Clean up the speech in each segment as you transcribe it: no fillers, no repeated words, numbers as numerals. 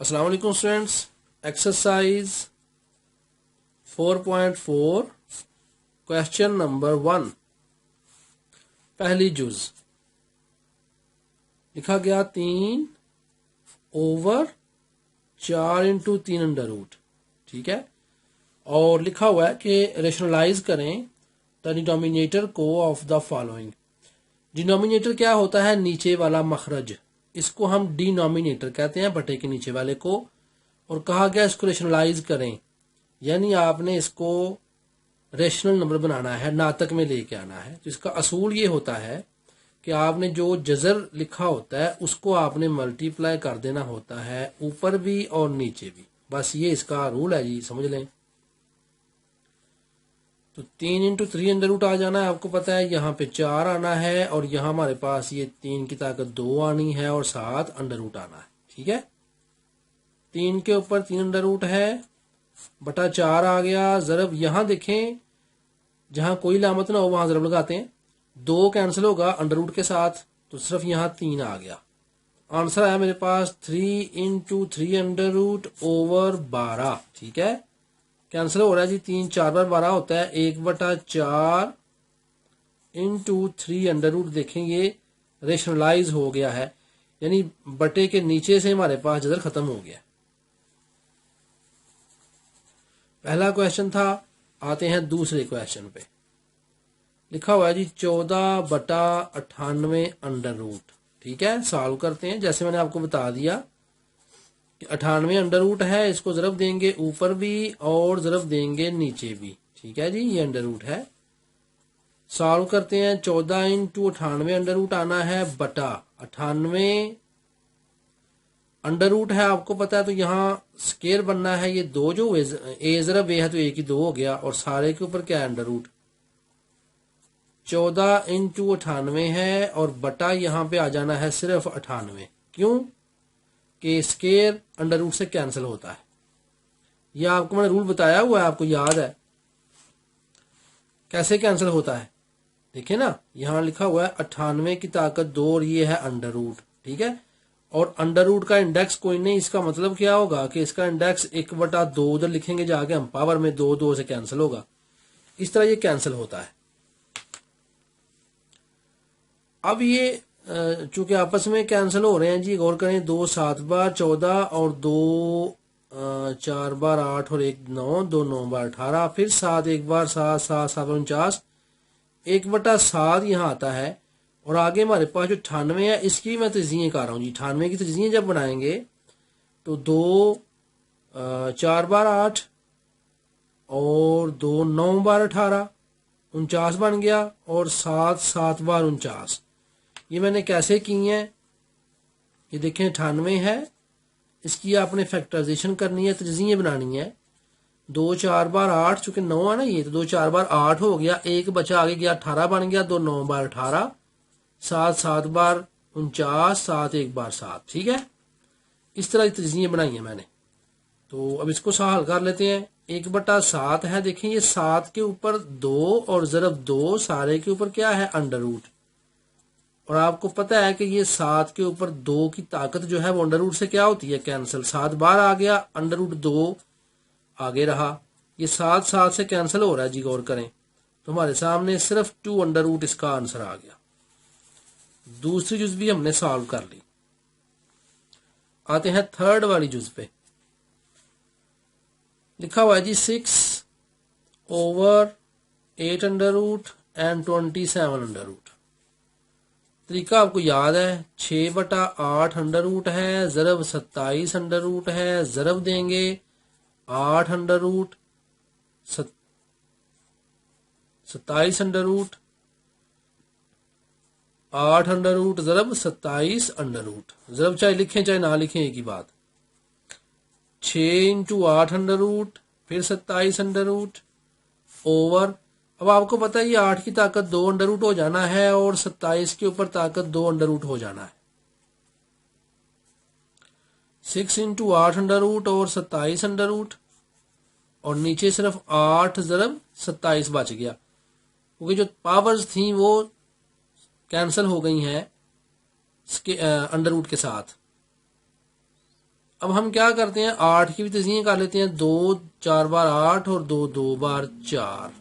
अस्सलाम वालेकुम students. Exercise 4.4 question number 1 पहली जुज लिखा गया 3/4 ठीक है। और लिखा हुआ है कि रेशनलाइज करें द डिनोमिनेटर को ऑफ द फॉलोइंग। डिनोमिनेटर क्या होता है? नीचे वाला मखरज, इसको हम डिनोमिनेटर कहते हैं, बटे के नीचे वाले को। और कहा गया इसको रेशनलाइज करें, यानी आपने इसको रेशनल नंबर बनाना है, नातक में लेके आना है। तो इसका असूल ये होता है कि आपने जो जजर लिखा होता है उसको आपने मल्टीप्लाई कर देना होता है, ऊपर भी और नीचे भी। बस ये इसका रूल है जी, समझ लें। तो 3 × 3 √ आ जाना है, आपको पता है। यहाँ पे 4 आना है और यहाँ हमारे पास ये 3 की ताकत 2 आनी है और 7 √ आना है, ठीक है। 3 के ऊपर 3 √ है, बटा 4 आ गया। जरब यहाँ देखें, जहां कोई लामत ना हो वहां जरब लगाते हैं। 2 कैंसिल होगा √ के साथ, तो सिर्फ यहाँ 3 आ गया। आंसर आया मेरे पास 3 × 3 √ 12, ठीक है। कैंसिल हो रहा है जी, 3 4 बार 12 होता है, 1/4 × 3 √ देखें ये रेशनलाइज हो गया है, यानी बटे के नीचे से हमारे पास जजर खत्म हो गया। पहला क्वेश्चन था। आते हैं दूसरे क्वेश्चन पे। लिखा हुआ है जी 14/98 √ ठीक है। सॉल्व करते हैं। जैसे मैंने आपको बता दिया कि 98 √ है, इसको जरब देंगे ऊपर भी और जरब देंगे नीचे भी, ठीक है जी। ये √ है। सॉल्व करते हैं। 14 × 98 आना है, बटा 98 √ है, आपको पता है। तो यहाँ स्केयर बनना है, ये 2 जो ए जरब ए है तो ए की 2 हो गया, और सारे के ऊपर क्या है? √ 14 × 98 है और बटा यहाँ पे आ जाना है सिर्फ 98। क्यों? कि स्केयर √ से कैंसिल होता है। यह आपको मैंने रूल बताया हुआ है, आपको याद है कैसे कैंसिल होता है। देखिए ना, यहाँ लिखा हुआ है 98 की ताकत 2 और ये है √ ठीक है। और √ का इंडेक्स कोई नहीं, इसका मतलब क्या होगा कि इसका इंडेक्स 1/2 उधर लिखेंगे जाके हम, पावर में 2 2 से कैंसिल होगा। इस तरह ये कैंसिल होता है। अब ये चूंकि आपस में कैंसिल हो रहे हैं जी, गौर करें। 2 7 बार 14 और 2 4 बार 8 और 1 9, 2 9 बार 18, फिर 7 1 बार 7 7 7 49, 1/7 यहाँ आता है। और आगे हमारे पास जो 98 है, इसकी मैं तजीएं कर रहा हूँ जी। 98 की तजीएं जब बनाएंगे तो 2 4 बार 8 और 2 9 बार 18, 49 बन गया, और 7 7 बार 49। ये मैंने कैसे की है, ये देखें 98 है, इसकी आपने फैक्टराइजेशन करनी है, तजीएं बनानी है। 2 4 बार 8, चूंकि 9 है ना ये, तो 2 4 बार 8 हो गया, 1 बचा आगे गया 18 बन गया, 2 9 बार 18, 7 7 बार 49, 7 1 बार 7, ठीक है। इस तरह की तजीएं बनाई है मैंने। तो अब इसको हल कर लेते हैं। 1/7 है, देखें ये 7 के ऊपर 2 और जरब 2, सारे के ऊपर क्या है? √ और आपको पता है कि ये 7 के ऊपर 2 की ताकत जो है वो √ से क्या होती है? कैंसिल। 7 बार आ गया, √2 आगे रहा, ये 7 7 से कैंसिल हो रहा है जी, गौर करें। तो हमारे सामने सिर्फ 2 इसका आंसर आ गया। दूसरी जुज भी हमने सॉल्व कर ली। आते हैं थर्ड वाली जुज पे। लिखा हुआ है जी 6/8 √ एंड 27 √ तरीका आपको याद है। 6/8 √ है, जरब 27 √ है, जरब देंगे 8 √ 27 √ 8 √ जरब 27 √ जरब चाहे लिखें चाहे ना लिखें एक ही बात। 6 × 8 √ फिर 27 √ ओवर। अब आपको पता है ये 8 की ताकत 2 √ हो जाना है और 27 के ऊपर ताकत 2 √ हो जाना है। 6 × 8 √ और 27 √ और नीचे सिर्फ 8 जरब 27 बच गया, क्योंकि जो पावर्स थी वो कैंसिल हो गई हैं √ के साथ। अब हम क्या करते हैं, 8 की भी तस्नीह कर लेते हैं। 2 4 बार 8 और 2 2 बार 4,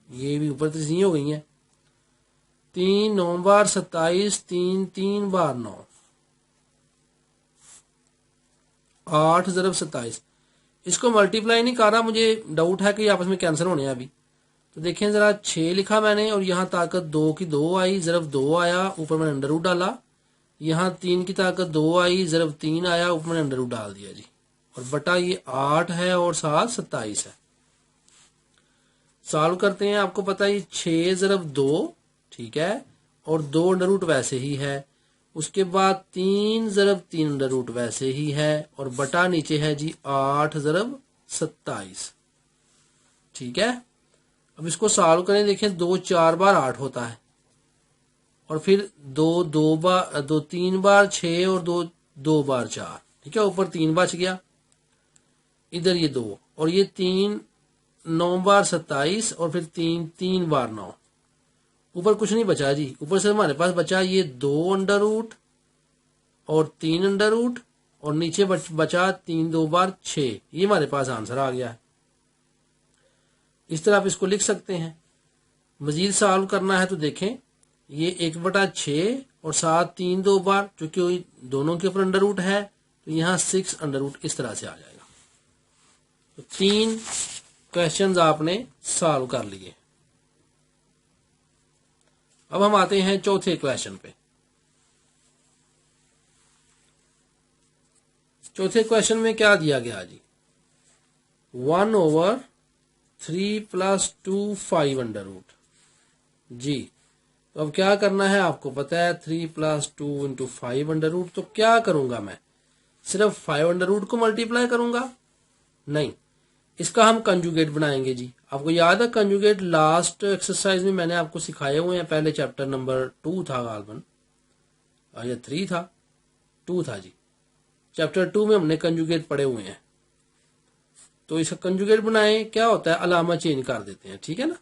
ये भी ऊपर तस्नीह हो गई है। 3 9 बार 27, 3 3 बार 9, 8 ज़रब 27। इसको मल्टीप्लाई नहीं कर रहा, मुझे डाउट है कि आपस में कैंसिल होने हैं अभी। तो देखें जरा, 6 लिखा मैंने और यहाँ ताकत 2 की 2 आई, ज़रब 2 आया, ऊपर मैंने अंडर रूट डाला। यहाँ 3 की ताकत 2 आई, ज़रब 3 आया, ऊपर मैंने अंडर रूट डाल दिया जी। और बटा ये 8 है और 7 27 है। सॉल्व करते हैं। आपको पता है ये 6 ज़रब 2, ठीक है, और 2 अंडर रूट वैसे ही है। उसके बाद 3 ज़रब 3 अंडर रूट वैसे ही है, और बटा नीचे है जी 8 ज़रब 27, ठीक है। अब इसको सॉल्व करें। देखें 2 4 बार 8 होता है, और फिर 2 3 बार 6 और 2 2 बार 4, ठीक है। ऊपर 3 बच गया, इधर ये 2, और ये 3 9 बार 27 और फिर 3 3 बार 9। ऊपर कुछ नहीं बचा जी, ऊपर से हमारे पास बचा ये 2 अंडर रूट और 3 अंडर रूट, और नीचे बचा 3 2 बार 6। ये हमारे पास आंसर आ गया है। इस तरह आप इसको लिख सकते हैं। मजीद सॉल्व करना है तो देखें, ये 1/6 और 7 3 2 बार, चूंकि दोनों के ऊपर अंडर रूट है तो यहाँ 6 अंडर रूट इस तरह से आ जाएगा। तो 3 क्वेश्चंस आपने सॉल्व कर लिए। अब हम आते हैं चौथे क्वेश्चन पे। चौथे क्वेश्चन में क्या दिया गया जी, 1/3 + 2 5 अंडर रूट जी। तो अब क्या करना है, आपको पता है 3 + 2 × 5 अंडर रूट। तो क्या करूंगा मैं, सिर्फ 5 अंडर रूट को मल्टीप्लाई करूंगा? नहीं, इसका हम कंजुगेट बनाएंगे जी। आपको याद है कंजुगेट लास्ट एक्सरसाइज में मैंने आपको सिखाए हुए हैं। पहले चैप्टर नंबर 2 था गालबन, या 3 था, 2 था जी। चैप्टर 2 में हमने कंजुगेट पढ़े हुए हैं। तो इसका कंजुगेट बनाएं, क्या होता है, अलामा चेंज कर देते हैं, ठीक है ना।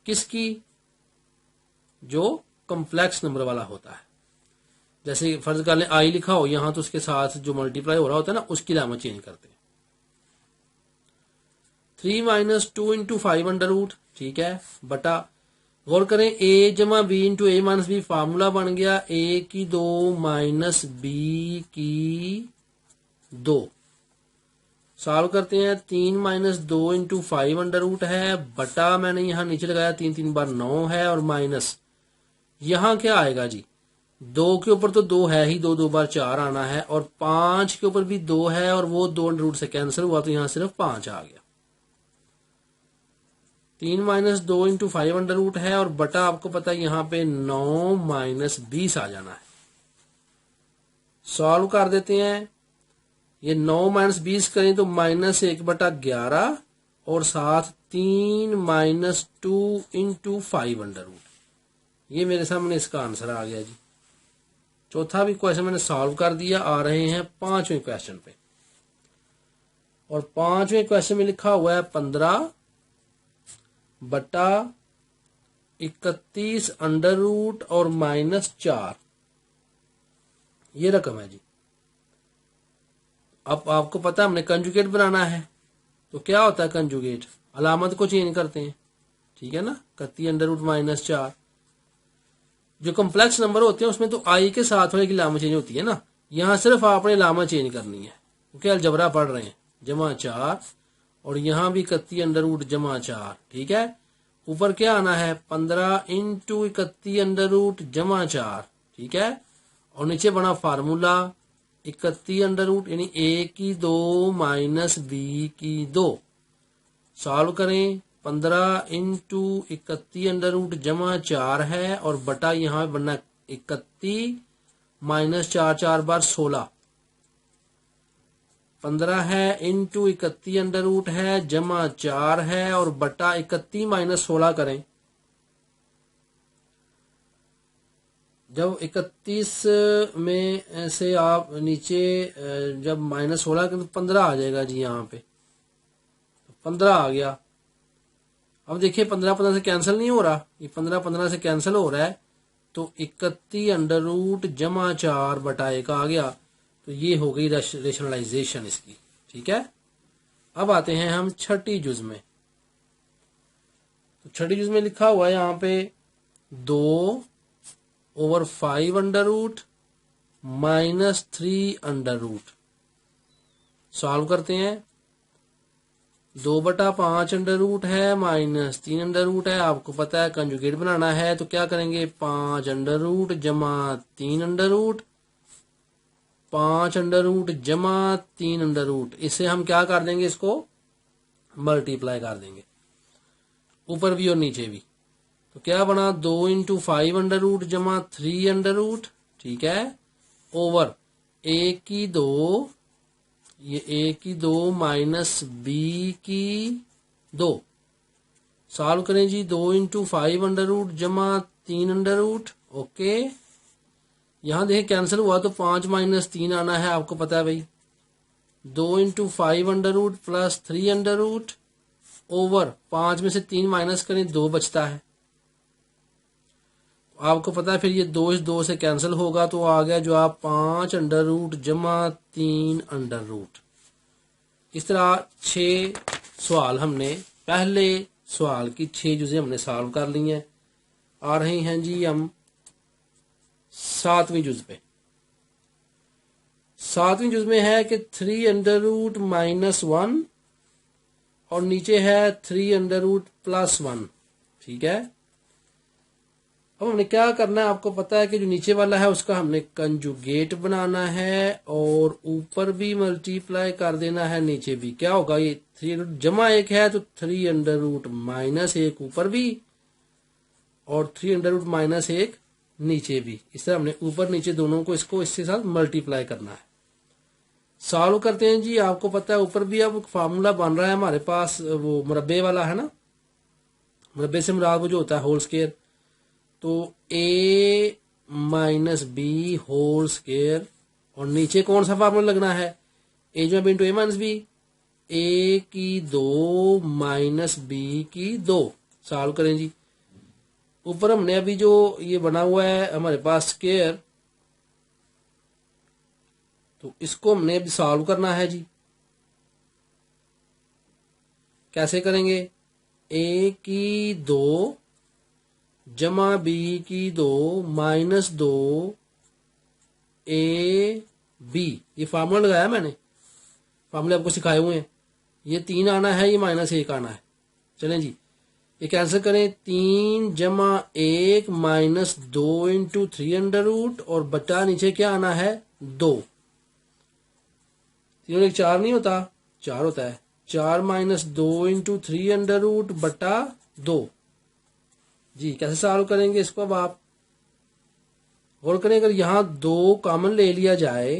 किसकी, जो कॉम्प्लेक्स नंबर वाला होता है। जैसे फर्ज कर लें आई लिखा हो यहां, तो उसके साथ जो मल्टीप्लाई हो रहा होता है ना, उसकी अलामा चेंज करते हैं। 3 - 2 × 5 अंडर रूट, ठीक है, बटा, गौर करें a जमा b × a - b फार्मूला बन गया a की 2 - b की 2। सॉल्व करते हैं। 3 - 2 × 5 अंडर रूट है, बटा मैंने यहां नीचे लगाया 3 3 बार 9 है, और माइनस यहां क्या आएगा जी, 2 के ऊपर तो 2 है ही, 2 2 बार 4 आना है, और 5 के ऊपर भी 2 है, और वो 2 अंडर रूट से कैंसिल हुआ तो यहां सिर्फ 5 आ गया। 3 - 2 × 5 अंडर रूट है, और बटा आपको पता है यहां पे 9 - 20 आ जाना है। सॉल्व कर देते हैं। ये 9 - 20 करें तो -1/11, और साथ 3 - 2 × 5 अंडर रूट। ये मेरे सामने इसका आंसर आ गया जी। चौथा भी क्वेश्चन मैंने सॉल्व कर दिया। आ रहे हैं पांचवें क्वेश्चन पे, और पांचवें क्वेश्चन में लिखा हुआ है 15/31 अंडर रूट और -4, ये रकम है जी। अब आपको पता है हमने कंजुगेट बनाना है, तो क्या होता है कंजुगेट, अलामत को चेंज करते हैं, ठीक है ना। 31 अंडर रूट -4, जो कॉम्प्लेक्स नंबर होते हैं उसमें तो आई के साथ वाले की लामा चेंज होती है ना, यहाँ सिर्फ आपने लामा चेंज करनी है, क्योंकि अलजबरा पढ़ रहे हैं। जमा 4, और यहाँ भी 31 अंडर रूट जमा 4, ठीक है। ऊपर क्या आना है, 15 × 31 अंडर रूट जमा 4, ठीक है। और नीचे बना फार्मूला 31 अंडर रूट यानी a की 2 - b की 2। सॉल्व करें। 15 × 31 अंडर रूट जमा 4 है, और बटा यहाँ बनना 31 - 4 4 बार 16। 15 है × 31 अंडर रूट है जमा 4 है, और बटा 31 - 16 करें। जब 31 में से आप नीचे जब -16 करें तो 15 आ जाएगा जी। यहाँ पे 15 आ गया। अब देखिए 15 15 से कैंसिल नहीं हो रहा, ये 15 15 से कैंसिल हो रहा है, तो 31 अंडर रूट जमा 4 बटा 1 आ गया। तो ये हो गई रेशनलाइजेशन इसकी। ठीक है, अब आते हैं हम छठी जुज में। तो छठी जुज में लिखा हुआ है यहाँ पे 2/5 under root -3 under root. Solve करते हैं। 2/5 अंडर रूट है -3 अंडर रूट है, आपको पता है कंजुगेट बनाना है, तो क्या करेंगे 5 अंडर रूट जमा 3 अंडर रूट, 5 अंडर रूट जमा 3 अंडर रूट। इससे हम क्या कर देंगे, इसको मल्टीप्लाई कर देंगे ऊपर भी और नीचे भी। तो क्या बना 2 × 5 अंडर रूट जमा 3 अंडर रूट। ठीक है, ओवर a की 2, ये a की 2 माइनस b की 2। सॉल्व करें जी। 2 × 5 अंडर रूट जमा 3 अंडर रूट। ओके, यहां देखें कैंसिल हुआ तो 5 - 3 आना है, आपको पता है भाई। 2 × 5 under root plus 3 under root over 5 में से 3 माइनस करें 2 बचता है। आपको पता है फिर ये 2 इस 2 से कैंसिल होगा, तो आ गया जो आप 5 अंडर रूट जमा 3 अंडर रूट। इस तरह 6 सवाल हमने, पहले सवाल की 6 जुज़े हमने सॉल्व कर ली हैं। आ रहे हैं जी हम 7वीं जुज पे। 7वीं जुज में है कि 3 अंडर रूट -1 और नीचे है 3 अंडर रूट +1। ठीक है, अब हमने क्या करना है, आपको पता है कि जो नीचे वाला है उसका हमने कंजुगेट बनाना है और ऊपर भी मल्टीप्लाई कर देना है, नीचे भी। क्या होगा, ये 3 जमा 1 है तो 3 अंडर रूट -1 ऊपर भी और 3 अंडर रूट -1 नीचे भी। इस तरह हमने ऊपर नीचे दोनों को इसको इसके साथ मल्टीप्लाई करना है। सॉल्व करते हैं जी। आपको पता है ऊपर भी अब फार्मूला बन रहा है हमारे पास, वो मुरब्बे वाला है ना। मुरब्बे से मुराद वो जो होता है होल स्क्वायर, तो a - b होल स्क्वायर और नीचे कौन सा फार्मूला लगना है, a जो इंटू a - b, a की 2 माइनस b की 2। सॉल्व करें जी। ऊपर हमने अभी जो ये बना हुआ है हमारे पास स्क्वायर, तो इसको हमने अभी सॉल्व करना है जी। कैसे करेंगे, a की 2 जमा b की 2 -2 a b, ये फार्मूला लगाया मैंने, फार्मूले आपको सिखाए हुए हैं। ये 3 आना है, ये -1 आना है। चलें जी, ये कैंसिल करें। 3 जमा 1 -2 × 3 अंडर रूट और बटा नीचे क्या आना है 2। 3 और 1 4 नहीं होता, 4 होता है। 4 - 2 × 3 अंडर रूट बटा 2 जी। कैसे सॉल्व करेंगे इसको, अब आप गौर करें। अगर यहां 2 कॉमन ले लिया जाए,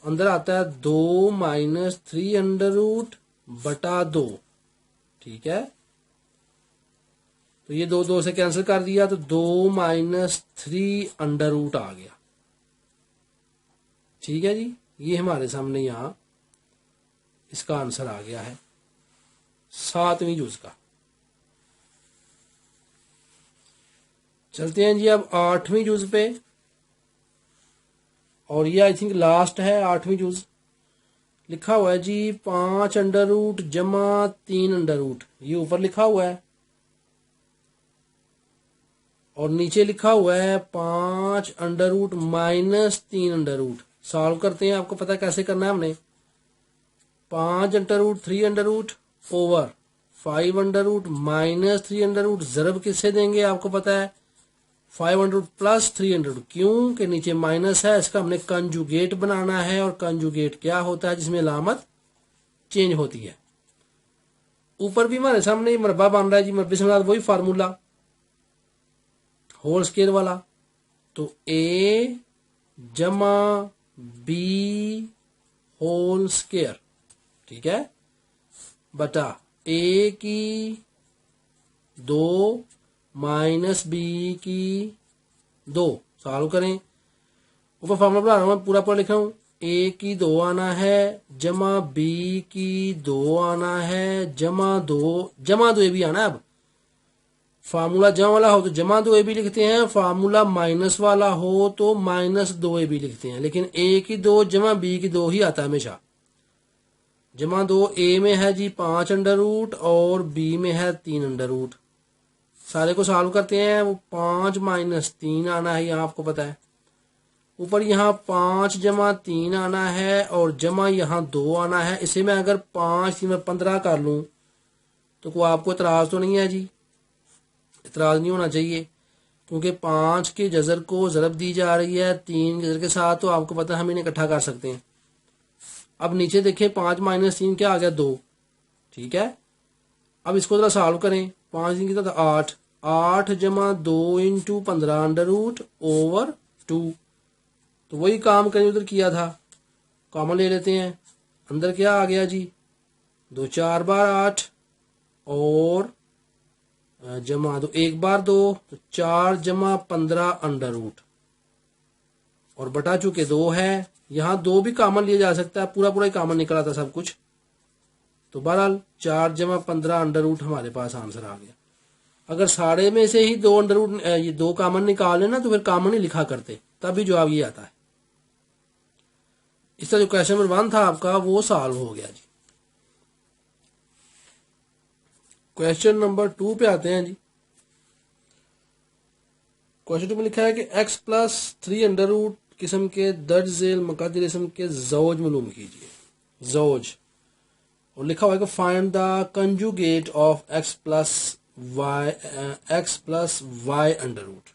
अंदर आता है 2 - 3 अंडर रूट बटा 2। ठीक है, तो ये 2 2 से कैंसिल कर दिया, तो 2 - 3 अंडर रूट आ गया। ठीक है जी, ये हमारे सामने यहां इसका आंसर आ गया है 7वीं जुज का। चलते हैं जी अब 8वीं जुज पे, और ये आई थिंक लास्ट है 8वीं जुज। लिखा हुआ है जी 5 अंडर रूट जमा 3 अंडर रूट, ये ऊपर लिखा हुआ है और नीचे लिखा हुआ है 5 under root -3 under root. Solve करते हैं। आपको पता है कैसे करना है हमने। 5 under root 3 under root over 5 under root -3 under root, जरब किससे देंगे आपको पता है 5 under root plus 3 under root, क्यों कि नीचे माइनस है, इसका हमने कंजुगेट बनाना है। और कंजुगेट क्या होता है, जिसमें अलामत चेंज होती है। ऊपर भी हमारे सामने मरबा बन रहा है जी, मरबे से वही फार्मूला होल स्क्वायर वाला। तो a जमा b होल स्क्वायर, ठीक है, बटा a की 2 माइनस b की 2। सॉल्व करें। ऊपर फॉर्मूला बना रहा हूं मैं, पूरा पूरा लिख रहा हूं। a की 2 आना है जमा b की 2 आना है जमा 2 ये भी आना है। अब फार्मूला जमा वाला हो तो जमा 2ab लिखते हैं, फार्मूला माइनस वाला हो तो माइनस 2ab लिखते हैं। लेकिन a की 2 जमा b की 2 ही आता है हमेशा। जमा 2 a में है जी 5 अंडर रूट और b में है 3 अंडर रूट। सारे को सॉल्व करते हैं, वो 5 माइनस 3 आना है, यहाँ आपको पता है। ऊपर यहाँ 5 जमा 3 आना है और जमा यहाँ 2 आना है। इसे मैं अगर 5 3 में 15 कर लूँ तो कोई आपको इतराज तो नहीं है जी? इतराज नहीं होना चाहिए, क्योंकि 5 के जजर को ज़रब दी जा रही है 3 जजर के साथ, तो आपको पता है हम इन्हें इकट्ठा कर सकते हैं। अब नीचे देखिए 5 माइनस 3 क्या आ गया? 2। ठीक है, अब इसको जरा सॉल्व करें। 5 3 कितना था? 8। 8 जमा 2 इंटू 15 अंडर रूट ओवर 2। तो वही काम करें उधर किया था, कॉमन ले लेते हैं। अंदर क्या आ गया जी? 2 4 बार 8 और जमा 2 1 बार 2, तो 4 जमा 15 अंडर रूट और बटा चुके 2 है। यहाँ 2 भी कॉमन लिया जा सकता है, पूरा पूरा ही कॉमन निकला था सब कुछ। तो बहरहाल 4 जमा 15 अंडर रूट हमारे पास आंसर आ गया। अगर सारे में से ही 2 अंडर रूट ये 2 कॉमन निकाल लेना तो फिर कॉमन ही लिखा करते, तभी जवाब ये आता है। इसका जो क्वेश्चन नंबर 1 था आपका वो सॉल्व हो गया जी। क्वेश्चन नंबर 2 पे आते हैं जी। क्वेश्चन 2 में लिखा है कि x प्लस 3 अंडर रूट किस्म के दर्ज झेल मुक़द्दर इसम के ज़ौज मालूम कीजिए। ज़ौज, और लिखा हुआ है कि find the conjugate of x plus y under root.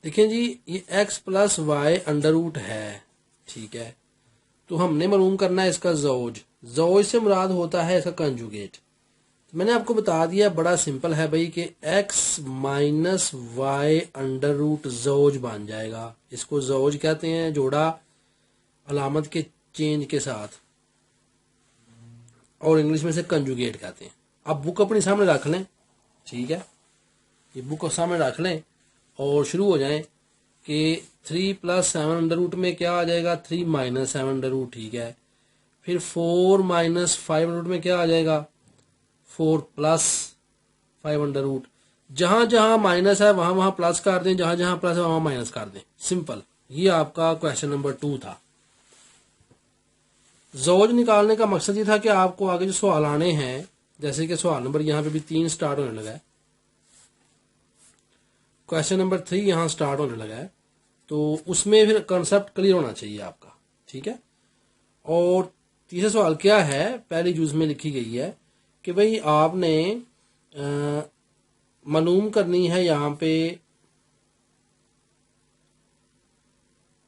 देखिए जी, ये x plus y under root है, ठीक है। तो हमने मालूम करना है इसका ज़ौज। ज़ौज से मुराद होता है इसका कंजुगेट। तो मैंने आपको बता दिया, बड़ा सिंपल है भाई कि x minus Y under root ज़ौज बन जाएगा। इसको ज़ौज कहते हैं, जोड़ा अलामत के चेंज के साथ, और इंग्लिश में से कंजुगेट कहते हैं। अब बुक अपने सामने रख लें, ठीक है, ये बुक सामने रख लें और शुरू हो जाएं कि 3 प्लस 7 अंडर रूट में क्या आ जाएगा? 3 माइनस 7 अंडर रूट, ठीक है। फिर 4 माइनस 5 अंडर रूट में क्या आ जाएगा? 4 प्लस 5 अंडर रूट। जहां जहां माइनस है वहां वहां प्लस कर दें, जहां जहां प्लस है वहां माइनस कर दें। सिंपल, ये आपका क्वेश्चन नंबर 2 था। ज़ौज निकालने का मकसद ये था कि आपको आगे जो सवाल आने हैं, जैसे कि सवाल नंबर यहाँ पे भी 3 स्टार्ट होने लगा है, क्वेश्चन नंबर 3 यहाँ स्टार्ट होने लगा है, तो उसमें फिर कंसेप्ट क्लियर होना चाहिए आपका, ठीक है। और तीसरा सवाल क्या है, पहली जूज में लिखी गई है कि भाई आपने मालूम करनी है यहाँ पे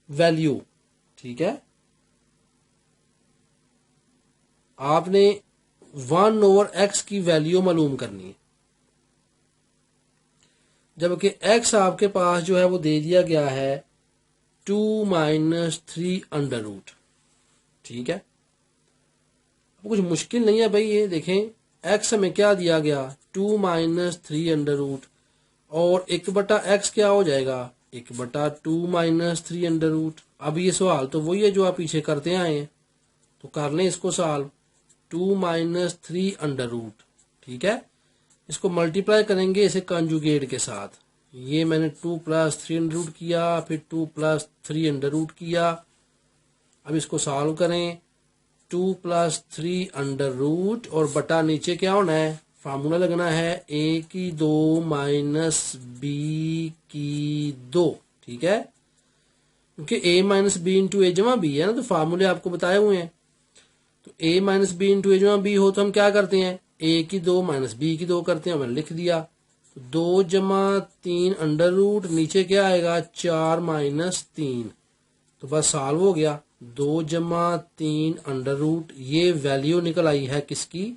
वैल्यू, ठीक है। आपने 1 ओवर x की वैल्यू मालूम करनी है, जबकि x आपके पास जो है वो दे दिया गया है 2 माइनस 3 अंडर रूट, ठीक है। कुछ मुश्किल नहीं है भाई, ये देखें x हमें क्या दिया गया? 2 माइनस 3 अंडर रूट, और 1/x क्या हो जाएगा? 1/2 माइनस 3 अंडर रूट। अब ये सवाल तो वही है जो आप पीछे करते आए हैं, तो कर लें इसको सॉल्व। 2 माइनस 3 अंडर रूट, ठीक है। इसको मल्टीप्लाई करेंगे इसे कंजुगेट के साथ। ये मैंने 2 प्लस 3 अंडर रूट किया, फिर 2 प्लस 3 अंडर रूट किया। अब इसको सॉल्व करें, 2 प्लस 3 अंडर रूट और बटा नीचे क्या होना है? फार्मूला लगना है a की 2 माइनस b की 2, ठीक है। क्योंकि a माइनस बी इंटू ए जमा बी है ना, तो फार्मूले आपको बताए हुए हैं। तो a माइनस बी इंटू ए जमा बी हो तो हम क्या करते हैं? a की 2 माइनस b की 2 करते हैं, मैंने लिख दिया। तो 2 जमा 3 अंडर रूट, नीचे क्या आएगा? 4 माइनस 3, तो बस सॉल्व हो गया। 2 जमा 3 अंडर रूट, ये वैल्यू निकल आई है किसकी?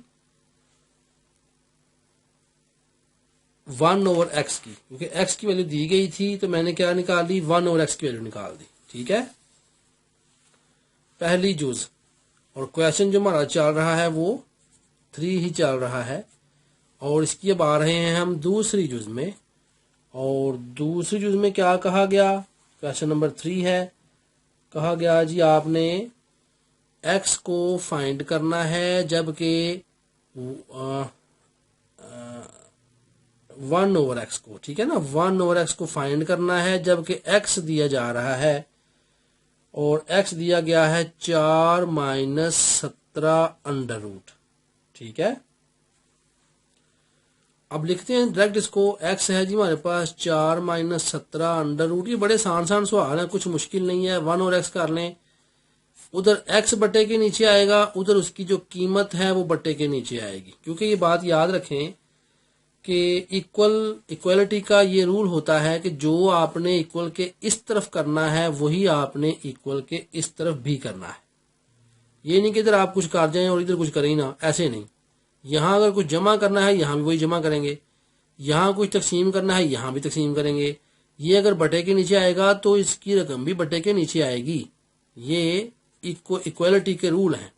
1 ओवर x की, क्योंकि x की वैल्यू दी गई थी तो मैंने क्या निकाल ली? 1 ओवर x की वैल्यू निकाल दी, ठीक है, पहली जूज। और क्वेश्चन जो हमारा चल रहा है वो 3 ही चल रहा है, और इसकी अब आ रहे हैं हम दूसरी जूज में। और दूसरी जूज में क्या कहा गया? क्वेश्चन नंबर 3 है, कहा गया जी आपने x को फाइंड करना है, जबकि 1/x को, ठीक है ना, 1/x को फाइंड करना है, जबकि x दिया जा रहा है और x दिया गया है 4 - 17√। ठीक है, अब लिखते हैं डायरेक्ट इसको। x है जी हमारे पास 4 - 17√। ये बड़े आसान सवाल है, कुछ मुश्किल नहीं है। 1/x कर लें, उधर x बट्टे के नीचे आएगा, उधर उसकी जो कीमत है वो बट्टे के नीचे आएगी। क्योंकि ये बात याद रखें कि इक्वलिटी का ये रूल होता है कि जो आपने इक्वल के इस तरफ करना है वही आपने इक्वल के इस तरफ भी करना है। ये नहीं कि इधर आप कुछ कर जाएं और इधर कुछ करें ना, ऐसे नहीं। यहां अगर कुछ जमा करना है यहां भी वही जमा करेंगे, यहां कुछ तकसीम करना है यहां भी तकसीम करेंगे। ये अगर बटे के नीचे आएगा तो इसकी रकम भी बटे के नीचे आएगी। ये इक्वलिटी के रूल हैं।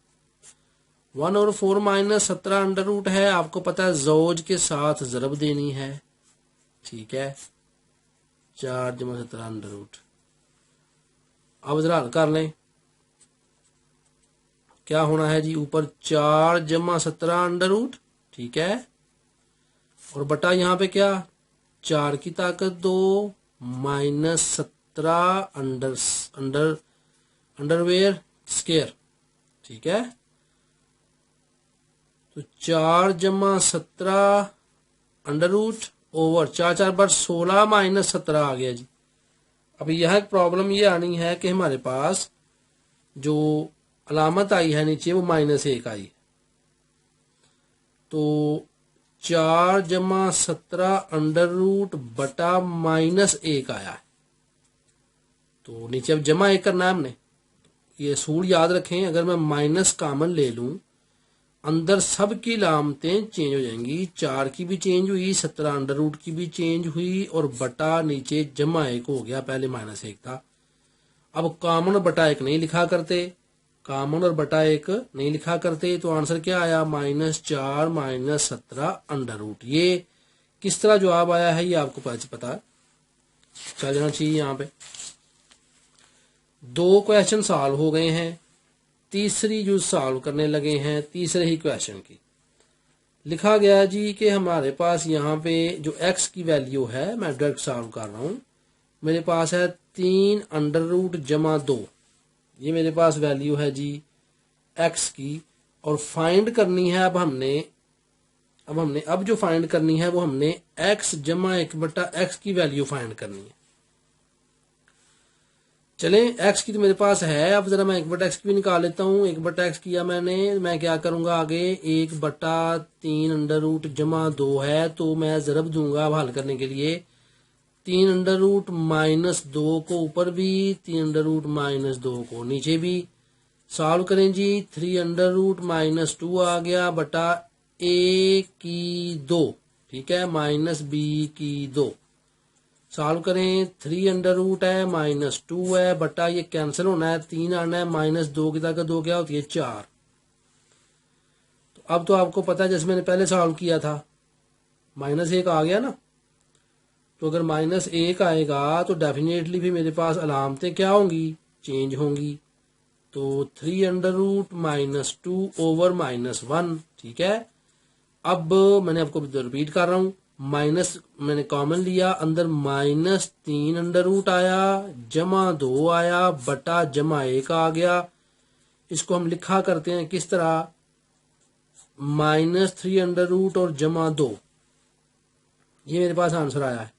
1/4 - 17√। है, आपको पता है ज़ौज के साथ ज़रब देनी है। ठीक है, 4 + 17√। अब जरा हल कर लें, क्या होना है जी, ऊपर 4 + 17√। ठीक है, और बटा यहां पे क्या, 4 की ताकत 2 - 17 अंडरवेयर स्क्वायर। ठीक है, तो 4 + 17√, ओवर 4 4 बार 16 - 17 आ गया जी। अब यह एक प्रॉब्लम ये आनी है कि हमारे पास जो अलामत आई है नीचे वो -1 आई, तो 4 + 17 बटा -1 आया है। तो नीचे अब जमा 1 करना है हमने। ये सूल याद रखें, अगर मैं माइनस कॉमन ले लूं अंदर सब की लामतें चेंज हो जाएंगी। 4 की भी चेंज हुई, 17 की भी चेंज हुई, और बटा नीचे जमा 1 हो गया, पहले -1 था। अब कॉमन और बटा 1 नहीं लिखा करते, कॉमन और बटा 1 नहीं लिखा करते, तो आंसर क्या आया, -4 - 17 ये किस तरह जवाब आया है ये आपको पता चल जाना चाहिए। यहाँ पे 2 क्वेश्चन सॉल्व हो गए हैं, तीसरी जो सॉल्व करने लगे हैं तीसरे ही क्वेश्चन की। लिखा गया जी कि हमारे पास यहाँ पे जो x की वैल्यू है, मैं डायरेक्ट सॉल्व कर रहा हूँ, मेरे पास है 3√- 2। ये मेरे पास वैल्यू है जी x की, और फाइंड करनी है अब जो फाइंड करनी है वो हमने x - 1/x की वैल्यू फाइंड करनी है। चलें, x की तो मेरे पास है, अब जरा मैं 1/x की भी निकाल लेता हूँ। 1/x किया मैंने, मैं क्या करूंगा आगे, 1/3√- 2 है, तो मैं ज़रब दूंगा अब हल करने के लिए। 3√- 2 को ऊपर भी, 3√- 2 को नीचे भी। सॉल्व करें जी, 3√- 2 आ गया बटा a की 2, ठीक है, -b की 2। सॉल्व करें, 3√ है -2 है बटा, ये कैंसिल होना है, 3 आना है, -2 की ताकत 2 क्या होती है, 4। तो अब तो आपको पता है जैसे मैंने पहले सॉल्व किया था, -1 आ गया ना, तो अगर -1 आएगा तो डेफिनेटली भी मेरे पास अलामतें क्या होंगी, चेंज होंगी। तो 3√ -2 ओवर -1, ठीक है। अब मैंने आपको रिपीट कर रहा हूं, माइनस मैंने कॉमन लिया, अंदर -3√ आया, -2 आया बटा -1 आ गया। इसको हम लिखा करते हैं किस तरह, -3√ और -2। ये मेरे पास आंसर आया है।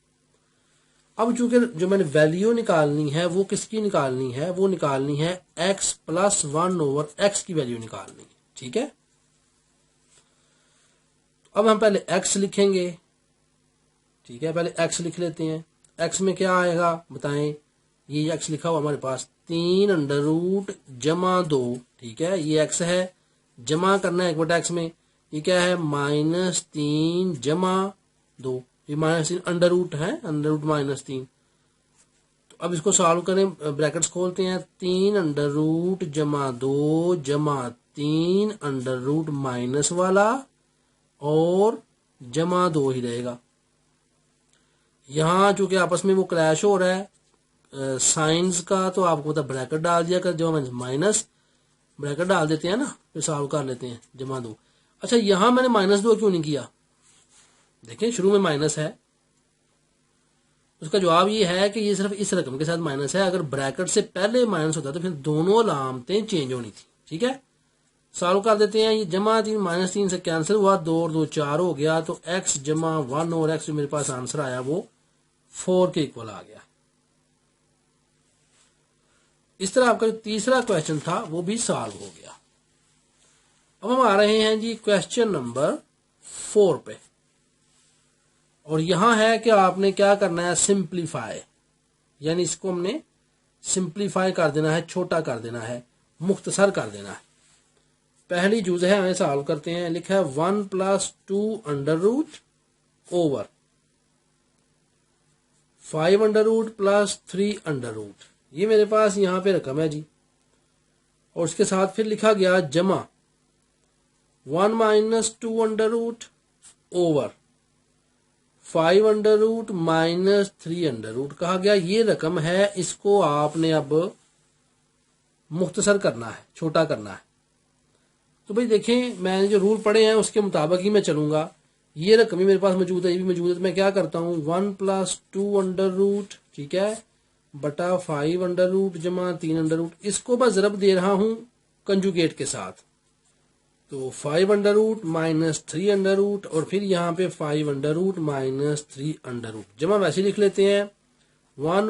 अब चूंकि जो मैंने वैल्यू निकालनी है वो किसकी निकालनी है, वो निकालनी है x + 1/x की वैल्यू निकालनी है, ठीक है। अब हम पहले x लिखेंगे, ठीक है, पहले x लिख लेते हैं। x में क्या आएगा बताएं, ये x लिखा हुआ हमारे पास, 3√ - 2, ठीक है, ये x है, जमा करना है 1/x में, ये क्या है, -3 - 2, ये -3 अंडर है, अंडर-√-3। तो अब इसको सॉल्व करें, ब्रैकेट्स खोलते हैं, 3√ - 2 जमा 3 अंडर-√ वाला और -2 ही रहेगा। यहाँ चूंकि आपस में वो क्रैश हो रहा है साइंस का, तो आपको पता ब्रैकेट डाल दिया कर, जो माइनस ब्रैकेट डाल देते हैं ना, फिर सॉल्व कर लेते हैं, -2। अच्छा, यहाँ मैंने -2 क्यों नहीं किया, देखें शुरू में माइनस है, उसका जवाब ये है कि ये सिर्फ इस रकम के साथ माइनस है। अगर ब्रैकेट से पहले माइनस होता तो फिर दोनों अलामतें चेंज होनी थी। ठीक है, सॉल्व कर देते हैं। ये जमा 3 -3 से कैंसिल हुआ, 2 और 2 4 हो गया, तो x जमा 1 और x जो मेरे पास आंसर आया वो 4 के इक्वल आ गया। इस तरह आपका जो तीसरा क्वेश्चन था वो भी सॉल्व हो गया। अब हम आ रहे हैं जी क्वेश्चन नंबर 4 पे, और यहां है कि आपने क्या करना है, सिंप्लीफाई, यानी इसको हमने सिंप्लीफाई कर देना है, छोटा कर देना है, मुख्तसर कर देना है। पहली चीज है, हमें सॉल्व करते हैं। लिखा है 1 + 2 under root over 5 under root plus 3 under root. ये मेरे पास यहां पे रकम है जी, और उसके साथ फिर लिखा गया जमा 1 - 2 under root over 5 under root minus 3 under root कहा गया। ये रकम है, इसको आपने अब मुख्तसर करना है, छोटा करना है। तो भाई देखें, मैंने जो रूल पढ़े हैं उसके मुताबिक ही मैं चलूंगा। ये रकम ही मेरे पास मौजूद है, ये भी मौजूद है, तो मैं क्या करता हूँ 1 + 2 अंडर रूट, ठीक है, बटा 5 अंडर रूट जमा 3 अंडर रूट। इसको मैं जरब दे रहा हूं कंजुगेट के साथ, तो 5 under root minus 3 under root, और फिर यहाँ पे 5 under root minus 3 under root. जमा वैसे लिख लेते हैं 1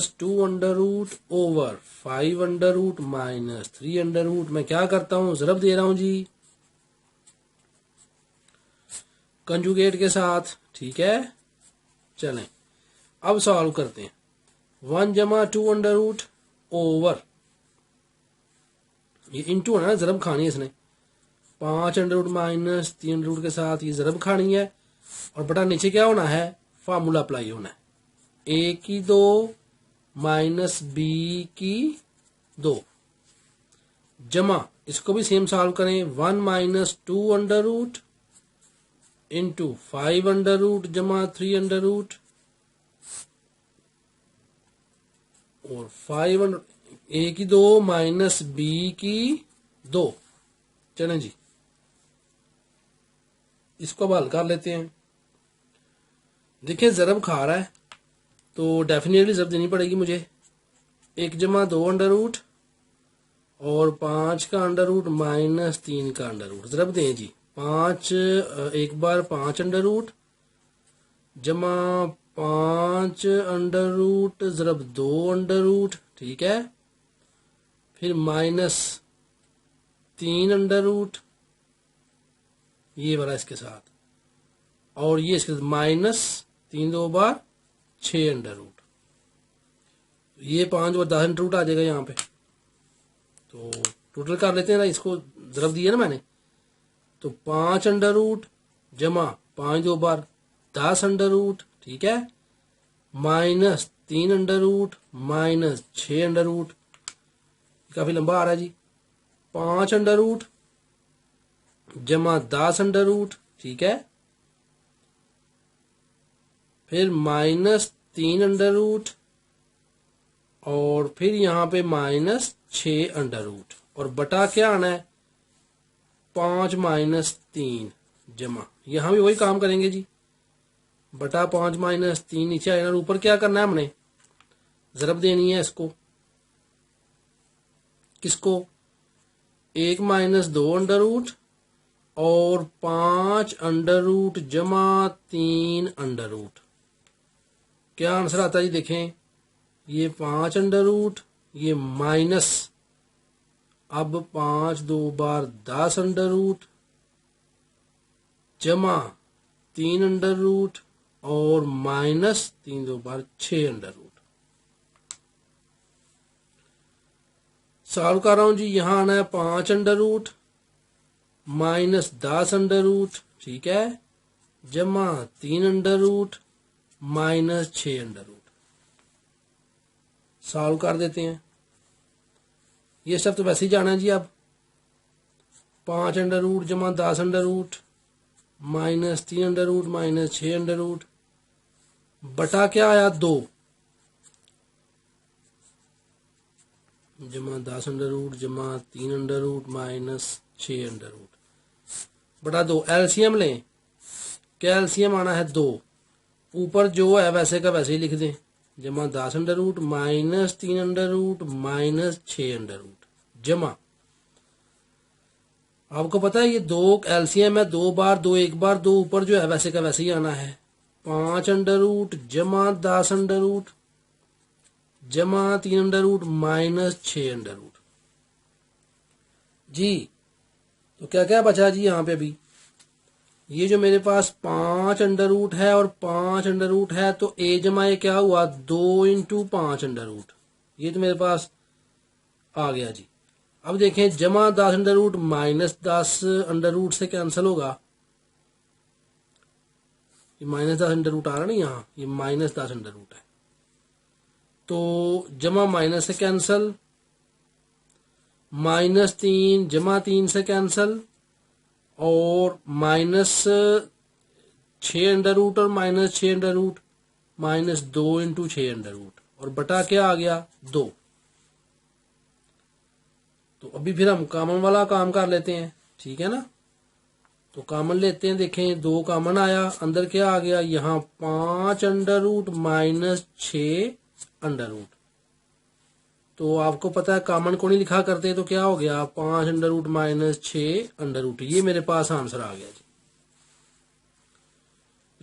- 2 under root over 5 under root minus 3 under root. मैं क्या करता हूं, जरब दे रहा हूं जी कंजुगेट के साथ। ठीक है, चलें अब सॉल्व करते हैं। 1 जमा 2 अंडर रूट ओवर, ये इंटू है ना, जरब खानी है इसने, 5 under root minus 3 under root के साथ ये जरब खानी है, और बटा नीचे क्या होना है, फार्मूला अप्लाई होना है, a की 2 माइनस b की 2 जमा, इसको भी सेम सॉल्व करें, 1 - 2 under root into 5 under root जमा 3 अंडर रूट, और 5 अंडर a की 2 माइनस b की 2। चलें जी, इसको अब हल कर लेते हैं। देखिए जरब खा रहा है तो डेफिनेटली जरब देनी पड़ेगी मुझे। 1 जमा 2 अंडर रूट और 5 का अंडर रूट माइनस 3 का अंडर रूट, जरब दें जी। 5 एक बार 5 अंडर रूट जमा 5 अंडर रूट जरब 2 अंडर रूट, ठीक है, फिर माइनस 3 अंडर रूट, ये वाला इसके साथ, और ये इसके साथ माइनस 3 2 बार 6 अंडर रूट, ये 5 और 10 अंडर रूट आ जाएगा यहाँ पे। तो टोटल कर लेते हैं ना, इसको जरब दिया ना मैंने, तो 5 अंडर रूट जमा 5 2 बार 10 अंडर रूट, ठीक है, minus 3 under root minus 6 under root, काफी लंबा आ रहा है जी। 5 अंडर रूट जमा 10 अंडर रूट, ठीक है, फिर माइनस 3 अंडर रूट, और फिर यहाँ पे माइनस 6 अंडर रूट, और बटा क्या आना है 5 माइनस 3 जमा, यहां भी वही काम करेंगे जी, बटा 5 माइनस 3 नीचे आएगा, और ऊपर क्या करना है हमने, जरब देनी है इसको, किसको, 1 माइनस 2 अंडर रूट और 5 अंडर रूट जमा 3 अंडर रूट। क्या आंसर आता है जी, देखें ये 5 अंडर रूट, ये माइनस, अब 5 2 बार 10 अंडर रूट जमा 3 अंडर रूट और माइनस 3 2 बार 6 अंडर रूट। सॉल्व कर रहा हूं जी, यहां आना है 5 under root minus 10 under root, ठीक है, जमा 3 under root minus 6 under root. Solve कर देते हैं, ये सब तो वैसे ही जाना है जी। अब 5 अंडर रूट जमा 10 under root minus 3 under root minus 6 under root, बटा क्या आया 2 जमा 10 अंडर रूट जमा 3 under root minus 6 under root, बटा 2। एलसीएम लें, क्या एलसीएम आना है 2। ऊपर जो है वैसे का वैसे ही लिख दें, जमा 10 under root minus 3 under root minus 6 under root जमा। आपको पता है ये 2 एलसीएम है, 2 बार 2 1 बार 2, ऊपर जो है वैसे का वैसे ही आना है। 5 अंडर रूट जमा 10 अंडर रूट जमा 3 under root minus 6 under root जी। तो क्या क्या बचा जी यहाँ पे अभी, ये जो मेरे पास 5 अंडर रूट है और 5 अंडर रूट है, तो ए जमा ये क्या हुआ 2 इंटू 5 अंडर रूट, ये तो मेरे पास आ गया जी। अब देखें जमा 10 under root minus 10 under root से कैंसिल होगा, ये माइनस 10 अंडर रूट आ रहा ना यहाँ, ये माइनस 10 अंडर रूट है, तो जमा माइनस से कैंसिल, माइनस 3 जमा 3 से कैंसिल, और माइनस 6 अंडर रूट और minus 6 under root minus 2 into 6 under root, और बटा क्या आ गया 2। तो अभी फिर हम कॉमन वाला काम कर लेते हैं, ठीक है ना। तो कॉमन लेते हैं, देखें 2 कॉमन आया, अंदर क्या आ गया यहाँ 5 under root minus 6 under root. तो आपको पता है कॉमन को नहीं लिखा करते, तो क्या हो गया 5 under root minus 6 under root, ये मेरे पास आंसर आ गया जी।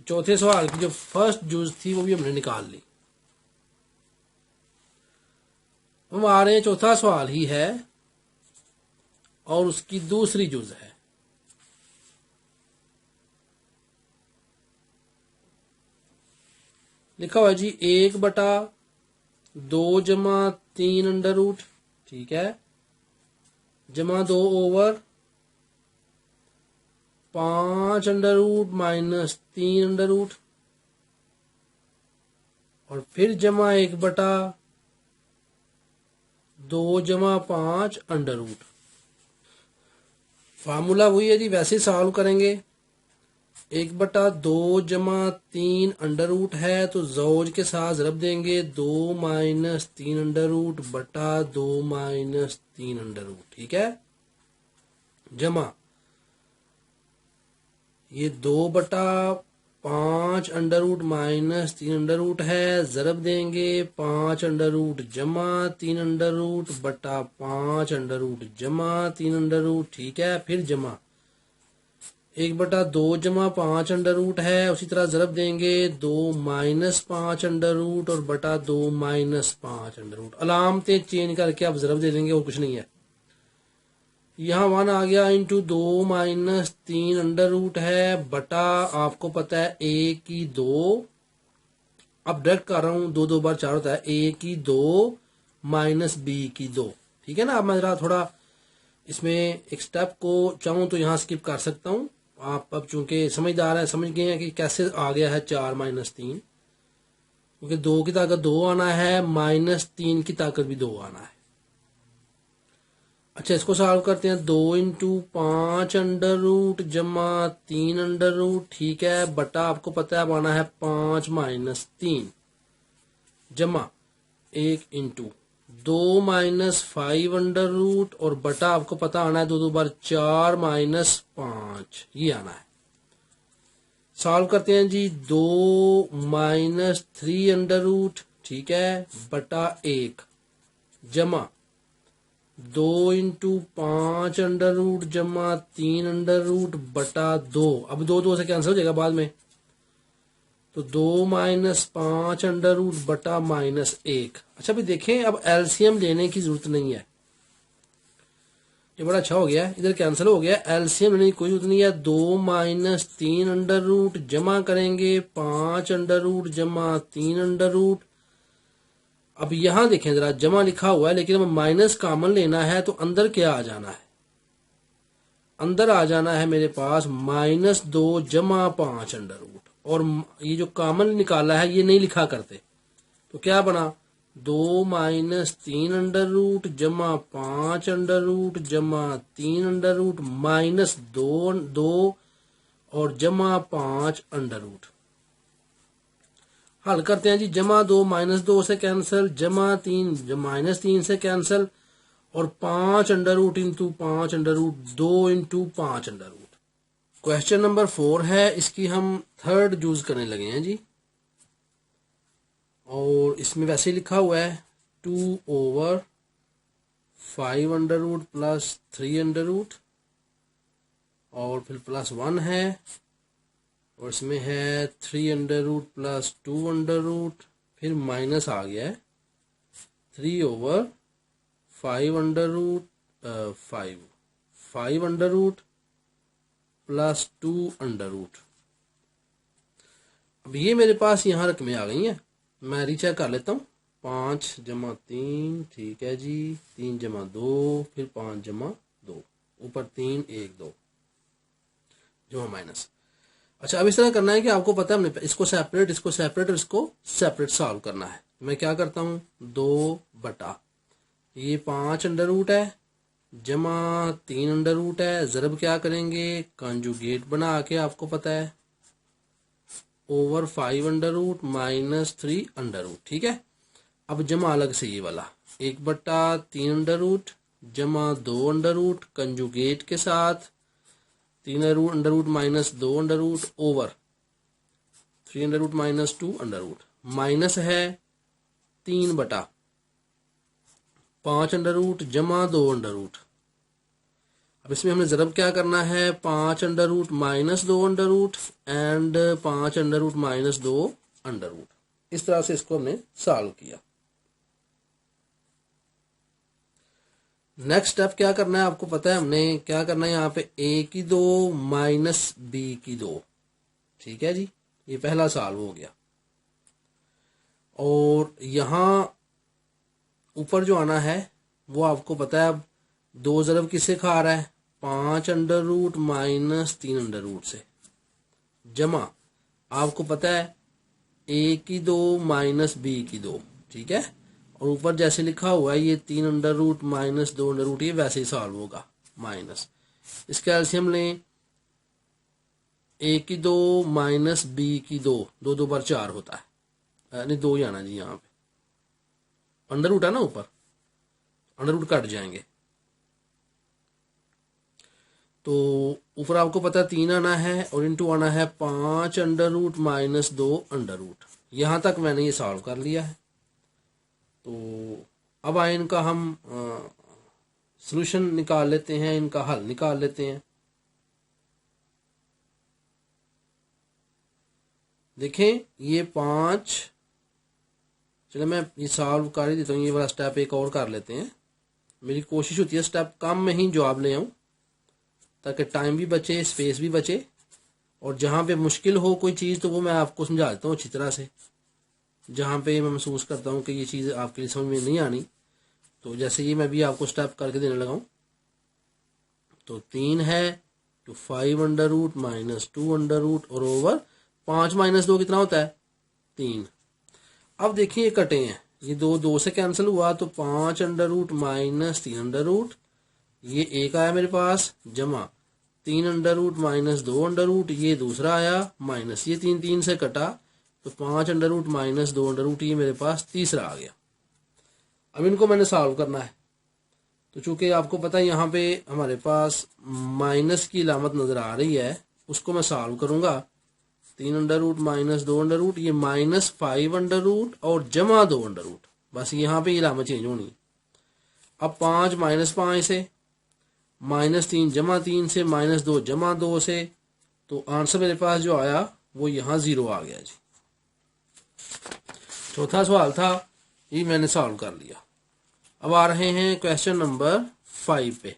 चौथे सवाल की जो फर्स्ट जूज थी वो भी हमने निकाल ली। हम आ रहे हैं, चौथा सवाल ही है और उसकी दूसरी जुज है। लिखा हुआ जी 1/2 जमा 3 अंडर रूट, ठीक है, जमा 2 over 5 under root minus 3 under root, और फिर जमा 1/2 जमा 5 अंडर रूट। फार्मूला वही है जी, वैसे सॉल्व करेंगे। 1/2 जमा 3 अंडर रूट है, तो जोज के साथ ज़रब देंगे 2 माइनस 3 अंडर रूट बटा 2 माइनस 3 अंडर रूट, ठीक है, जमा ये 2/5 under root minus 3 under root है, ज़रब देंगे 5 अंडर रूट जमा 3 अंडर रूट बटा 5 अंडर रूट जमा 3 अंडर रूट, ठीक है, फिर जमा 1/2 जमा 5 अंडर रूट है, उसी तरह ज़रब देंगे 2 माइनस 5 अंडर रूट और बटा 2 माइनस 5 अंडर रूट। अलामतें चेंज करके आप ज़रब दे देंगे और कुछ नहीं है। यहाँ 1 आ गया इंटू 2 माइनस 3 अंडर रूट है बटा, आपको पता है a की 2, अब डायरेक्ट कर रहा हूँ, 2 2 बार 4 होता है, a की 2 माइनस b की 2, ठीक है ना। अब मैं जरा थोड़ा इसमें एक स्टेप को चाहूँ तो यहाँ स्किप कर सकता हूँ। आप अब चूंकि समझदार है, समझ गए हैं कि कैसे आ गया है 4 माइनस 3, क्योंकि 2 की ताकत 2 आना है, माइनस 3 की ताकत भी 2 आना है। अच्छा, इसको सॉल्व करते हैं। 2 इंटू 5 अंडर रूट जमा 3 अंडर रूट, ठीक है, बटा आपको पता है आना है 5 माइनस 3 जमा 1 इंटू 2 माइनस 5 अंडर रूट और बटा आपको पता आना है 2 2 बार 4 माइनस 5, ये आना है। सॉल्व करते हैं जी। 2 माइनस 3 अंडर रूट, ठीक है, बटा 1 जमा 2 इंटू 5 अंडर रूट जमा 3 अंडर रूट बटा 2, अब 2 2 से कैंसिल हो जाएगा बाद में, तो 2 माइनस 5 अंडर रूट बटा माइनस 1। अच्छा भी देखें, अब एलसीएम लेने की जरूरत नहीं है, ये बड़ा अच्छा हो गया, इधर कैंसिल हो गया, एलसीएम लेने की कोई जरूरत नहीं है। 2 माइनस 3 अंडर रूट जमा करेंगे 5 अंडर रूट जमा 3 अंडर रूट। अब यहां देखें जरा, जमा लिखा हुआ है लेकिन अब माइनस कॉमन लेना है, तो अंदर क्या आ जाना है, अंदर आ जाना है मेरे पास -2 जमा 5 अंडर रूट, और ये जो कॉमन निकाला है ये नहीं लिखा करते, तो क्या बना 2 माइनस 3 अंडर रूट जमा 5 अंडर रूट जमा 3 अंडर रूट माइनस 2 और जमा 5 अंडर रूट। हल करते हैं जी। जमा 2 माइनस 2 से कैंसिल, जमा 3 माइनस 3 से कैंसिल, और 5 under root into 5 under root 2 into 5 under root. Question number 4 है, इसकी हम थर्ड यूज करने लगे हैं जी। और इसमें वैसे ही लिखा हुआ है 2/5 under root plus 3 under root और फिर प्लस 1 है, और इसमें है 3 under root plus 2 under root, फिर माइनस आ गया है 3/5 under root 5 under root plus 2 under root. अब ये मेरे पास यहाँ रकमें आ गई हैं, मैं रीचेक कर लेता हूँ। 5 जमा 3, ठीक है जी, 3 जमा 2, फिर 5 जमा 2, ऊपर 3 1 2 जमा माइनस। अच्छा, अब इस तरह करना है कि आपको पता है हमने इसको सेपरेट और इसको सेपरेट सॉल्व करना है। मैं क्या करता हूँ, 2 बटा ये 5 अंडर रूट है जमा 3 अंडर रूट है, जरब क्या करेंगे, कंजुगेट बना के, आपको पता है, over 5 under root minus 3 under root, ठीक है। अब जमा अलग से ये वाला 1/3 अंडर रूट जमा 2 अंडर रूट, कंजुगेट के साथ 3 under root minus 2 under root over 3 under root minus 2 under root, minus है 3/5 अंडर रूट जमा 2 अंडर रूट। अब इसमें हमने जरब क्या करना है, 5 under root minus 2 under root and 5 under root minus 2 under root. इस तरह से इसको हमने सॉल्व किया। नेक्स्ट स्टेप क्या करना है, आपको पता है हमने क्या करना है, यहाँ पे a की 2 माइनस b की 2, ठीक है जी, ये पहला सॉल्व हो गया। और यहां ऊपर जो आना है वो आपको पता है, अब 2 जरब किससे खा रहा है, 5 under root minus 3 under root से, जमा आपको पता है a की 2 माइनस b की 2, ठीक है। और ऊपर जैसे लिखा हुआ है ये 3 under root minus 2 under root, ये वैसे ही सॉल्व होगा, माइनस इसके एलसीएम लें, a की 2 माइनस b की 2, 2 2 बार 4 होता है, नहीं 2 ही आना जी, यहाँ पे अंडर रूट है ना, ऊपर अंडर रूट कट जाएंगे, तो ऊपर आपको पता है 3 आना है और इनटू आना है 5 under root minus 2 under root. यहां तक मैंने ये सॉल्व कर लिया है। तो अब आए इनका हम सॉल्यूशन निकाल लेते हैं, इनका हल निकाल लेते हैं। देखें ये 5, चलो मैं ये सॉल्व कर ही देता हूँ, ये वाला स्टेप एक और कर लेते हैं। मेरी कोशिश होती है स्टेप कम में ही जवाब ले आऊँ ताकि टाइम भी बचे, स्पेस भी बचे, और जहाँ पे मुश्किल हो कोई चीज़ तो वो मैं आपको समझा देता हूँ अच्छी तरह से। जहाँ पे मैं महसूस करता हूँ कि ये चीज़ आपके लिए समझ में नहीं आनी, तो जैसे ये मैं भी आपको स्टेप करके देने लगा हूँ। तो 3 है तो 5 under root minus 2 under root और ओवर 5 माइनस 2 कितना होता है, 3। अब देखिए ये कटे हैं, ये 2 2 से कैंसिल हुआ, तो 5 under root minus 3 under root, ये एक आया मेरे पास, जमा 3 under root minus 2 under root, ये दूसरा आया, माइनस ये 3 3 से कटा, तो 5 under root minus 2 under root, ये मेरे पास तीसरा आ गया। अब इनको मैंने सॉल्व करना है, तो चूंकि आपको पता है यहाँ पे हमारे पास माइनस की अलामत नजर आ रही है, उसको मैं सॉल्व करूंगा। 3 under root minus 2 under root, ये माइनस 5 अंडर रूट और जमा 2 अंडर रूट, बस यहाँ पे ये अलामत चेंज होनी। अब 5 माइनस 5 से, माइनस 3 जमा 3 से, माइनस 2 जमा 2 से, तो आंसर मेरे पास जो आया वो यहाँ 0 आ गया जी। चौथा सवाल था, ये मैंने सॉल्व कर लिया। अब आ रहे हैं क्वेश्चन नंबर 5 पे,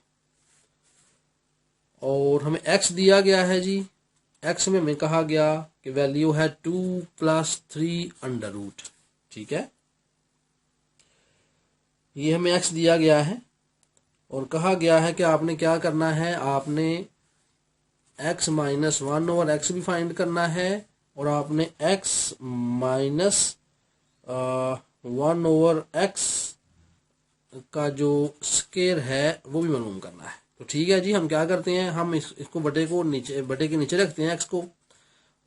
और हमें x दिया गया है जी। x में हमें कहा गया कि वैल्यू है 2 + 3 अंडर रूट, ठीक है। ये हमें x दिया गया है और कहा गया है कि आपने क्या करना है, आपने x माइनस 1 ओवर x भी फाइंड करना है, और आपने x माइनस 1 ओवर x का जो स्केयर है वो भी मालूम करना है। तो ठीक है जी, हम क्या करते हैं, हम इसको बटे के नीचे रखते हैं x को,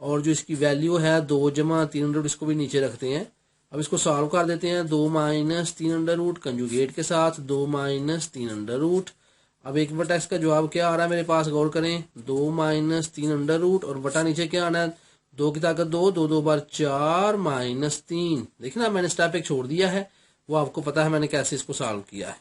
और जो इसकी वैल्यू है 2 जमा 3 अंडर रूट, इसको भी नीचे रखते हैं। अब इसको सॉल्व कर देते हैं, 2 माइनस 3 अंडर रूट कंजुगेट के साथ, 2 माइनस 3 अंडर रूट, अब 1/x का जवाब क्या आ रहा है मेरे पास, गौर करें, 2 माइनस 3 अंडर रूट, और बटा नीचे क्या आना है, 2 की ताकत 2, 2 2 बार 4 माइनस 3। देखिए ना, मैंने स्टेप एक छोड़ दिया है, वो आपको पता है मैंने कैसे इसको सॉल्व किया है।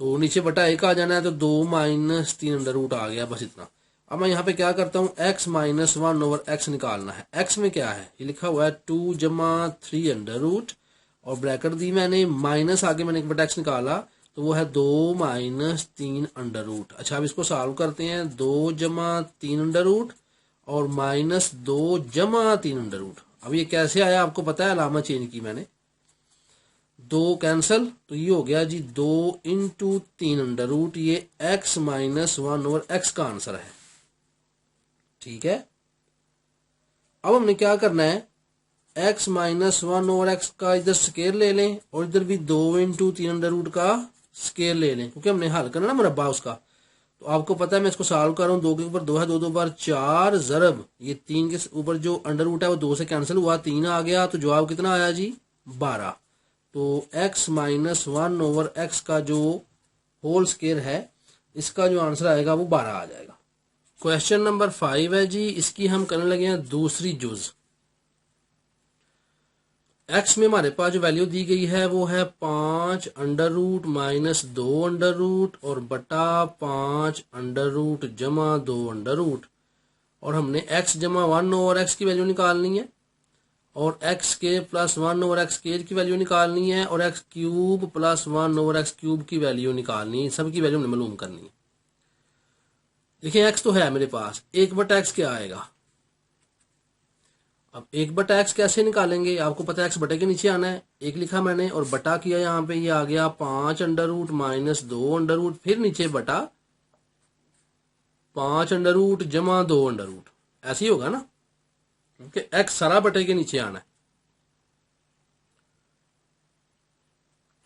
तो नीचे बटा 1 आ जाना है, तो 2 माइनस 3 अंडर रूट आ गया, बस इतना। अब मैं यहाँ पे क्या करता हूँ, x माइनस 1 ओवर x निकालना है। x में क्या है, ये लिखा हुआ है 2 जमा 3 अंडर रूट, और ब्रैकेट दी मैंने, माइनस आगे मैंने 1/x निकाला, तो वो है 2 माइनस 3 अंडर रूट। अच्छा, अब इसको सॉल्व करते हैं, 2 जमा 3 अंडर रूट और माइनस 2 जमा 3 अंडर रूट। अब ये कैसे आया आपको पता है, अलामा चेंज की मैंने, 2 कैंसल, तो ये हो गया जी 2 इंटू 3 अंडर रूट, ये x माइनस 1 ओवर x का आंसर है। ठीक है, अब हमने क्या करना है, x माइनस 1 ओवर x का इधर स्केयर ले लें, और इधर भी 2 इंटू 3 अंडर रूट का स्केयर ले लें, क्योंकि हमने हल करना ना मुरब्बा उसका। तो आपको पता है मैं इसको सॉल्व कर रहा हूँ, 2 के ऊपर 2 है, 2 2 बार 4 जरब, ये 3 के ऊपर जो अंडर रूट है वो 2 से कैंसिल हुआ, 3 आ गया, तो जवाब कितना आया जी, 12। तो x माइनस 1 ओवर x का जो होल स्केयर है, इसका जो आंसर आएगा वो 12 आ जाएगा। क्वेश्चन नंबर 5 है जी, इसकी हम करने लगे हैं दूसरी जुज। x में हमारे पास जो वैल्यू दी गई है वो है 5 under root minus 2 under root और बटा 5 अंडर रूट जमा 2 अंडर रूट, और हमने x जमा 1 ओवर x की वैल्यू निकालनी है, और x के प्लस 1 ओवर x स्क्वायर की वैल्यू निकालनी है, और x cube plus 1 over x cube की वैल्यू निकालनी है। सबकी वैल्यू हमने मालूम करनी है। देखिए x तो है मेरे पास, 1/x क्या आएगा। अब 1/x कैसे निकालेंगे, आपको पता है x बटे के नीचे आना है, 1 लिखा मैंने और बटा किया, यहाँ पे ये आ गया 5 under root minus 2 under root, फिर नीचे बटा 5 अंडर रूट जमा 2 अंडर रूट, ऐसे ही होगा ना, क्योंकि x सारा बटे के नीचे आना है।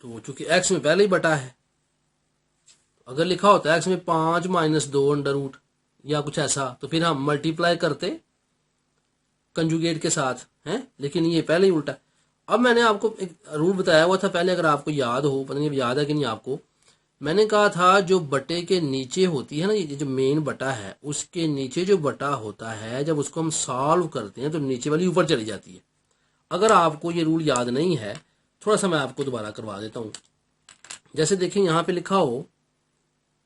तो चूंकि x में पहले ही बटा है, अगर लिखा होता है x में 5 माइनस 2 अंडर रूट या कुछ ऐसा, तो फिर हम मल्टीप्लाई करते कंजुगेट के साथ हैं, लेकिन ये पहले ही उल्टा। अब मैंने आपको एक रूल बताया हुआ था पहले, अगर आपको याद हो, पता नहीं अब याद है कि नहीं आपको, मैंने कहा था जो बटे के नीचे होती है ना, ये जो मेन बटा है उसके नीचे जो बटा होता है, जब उसको हम सॉल्व करते हैं तो नीचे वाली ऊपर चली जाती है। अगर आपको ये रूल याद नहीं है, थोड़ा सा मैं आपको दोबारा करवा देता हूं। जैसे देखें यहाँ पे लिखा हो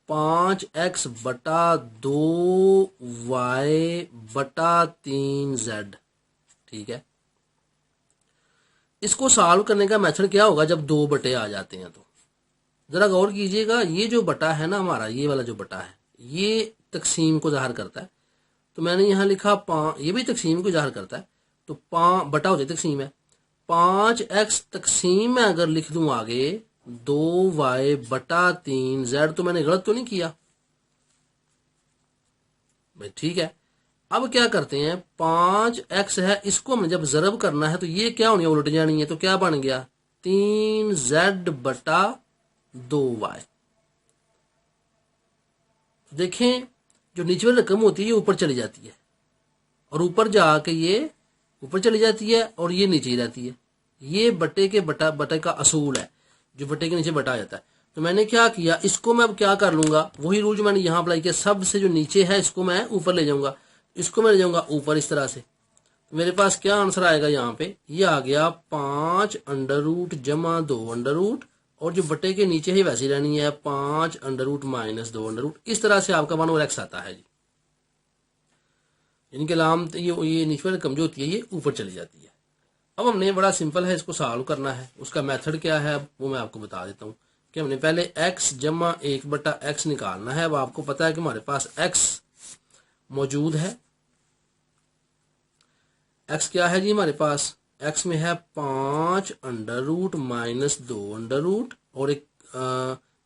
5x बटा 2y बटा 3z, ठीक है। इसको सॉल्व करने का मेथड क्या होगा, जब 2 बटे आ जाते हैं तो जरा गौर कीजिएगा, ये जो बटा है ना हमारा, ये वाला जो बटा है, ये तकसीम को ज़ाहिर करता है। तो मैंने यहाँ लिखा ये भी तकसीम को ज़ाहिर करता है, तो बटा हो जाए तकसीम है, 5x तकसीम में अगर लिख दूं आगे 2y बटा 3z, तो मैंने गलत तो नहीं किया भाई, ठीक है। अब क्या करते हैं, 5x है, इसको हमें जब जरब करना है तो ये क्या होनी है, उलट जानी है, तो क्या बन गया 3z बटा 2y। देखें जो नीचे वाली रकम होती है ये ऊपर चली जाती है, और ऊपर जाके ये ऊपर चली जाती है, और ये नीचे ही रहती है। ये बटे के बटे का असूल है, जो बटे के नीचे बटा आ जाता है। तो मैंने क्या किया, इसको मैं अब क्या कर लूंगा, वही रूल जो मैंने यहां अप्लाई किया, सबसे जो नीचे है इसको मैं ऊपर ले जाऊंगा, इसको मैं ले जाऊंगा ऊपर, इस तरह से। तो मेरे पास क्या आंसर आएगा, यहाँ पे ये आ गया 5 अंडर रूट जमा 2 अंडर रूट, और जो बटे के नीचे ही वैसी रहनी है 5 under root minus 2 under root. इस तरह से आपका 1 ओवर x आता है जी, यानी कि लाम ये नीचे वाली रकम जो होती है ये ऊपर चली जाती है। अब हमने बड़ा सिंपल है, इसको सॉल्व करना है, उसका मेथड क्या है वो मैं आपको बता देता हूँ कि हमने पहले x जमा 1/x निकालना है। अब आपको पता है कि हमारे पास x मौजूद है, x क्या है जी हमारे पास, x में है 5 under root minus 2 under root, और एक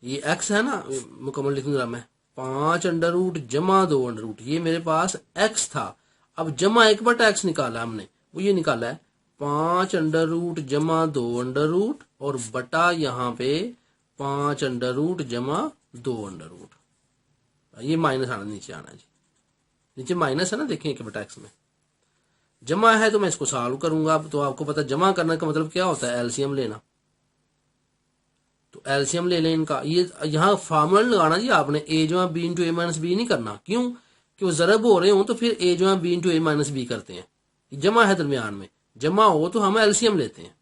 ये x है ना, मुकम्मल लिखूंगा जरा मैं, 5 अंडर रूट जमा 2 अंडर रूट, ये मेरे पास x था। अब जमा 1/x निकाला हमने, वो ये निकाला है 5 अंडर रूट जमा 2 अंडर रूट, और बटा यहाँ पे 5 अंडर रूट जमा 2 अंडर रूट। ये माइनस आना, नीचे आना जी, नीचे माइनस है ना, देखें 1/x में जमा है, तो मैं इसको सॉल्व करूंगा। अब तो आपको पता जमा करने का मतलब क्या होता है, एलसीएम लेना। तो तो एलसीएम ले लें इनका। ये यहाँ फार्मूला लगाना जी आपने, ए जमा बी इंटू ए माइनस बी नहीं करना। क्यों? कि वो जरब हो रहे हो तो फिर ए जमा बी इंटू ए माइनस बी करते हैं, जमा है दरमियान में, जमा हो तो हम एलसीएम लेते हैं।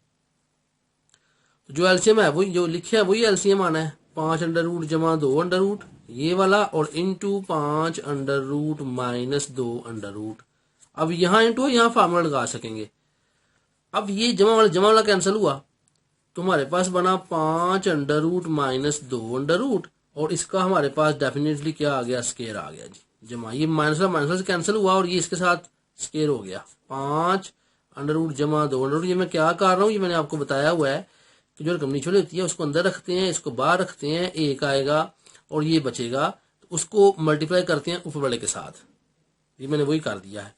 तो जो एलसीएम है वही जो लिखे है वही एलसीएम आना है, 5 अंडर रूट जमा 2 अंडर रूट ये वाला, और into 5 under root minus 2 under root. अब यहाँ इंटू यहाँ फार्मूला लगा सकेंगे। अब ये जमा वाला कैंसिल हुआ तो हमारे पास बना 5 under root minus 2 under root, और इसका हमारे पास डेफिनेटली क्या आ गया, स्केयर आ गया जी। जमा ये माइनस से कैंसिल हुआ और ये इसके साथ स्केयर हो गया, 5 अंडर रूट जमा 2 अंडर रूट। ये मैं क्या कर रहा हूँ, ये मैंने आपको बताया हुआ है कि जो रकम नीचे होती है उसको अंदर रखते हैं, इसको बाहर रखते हैं, एक आएगा और ये बचेगा, तो उसको मल्टीप्लाई करते हैं ऊपर वाले के साथ। ये मैंने वही कर दिया है,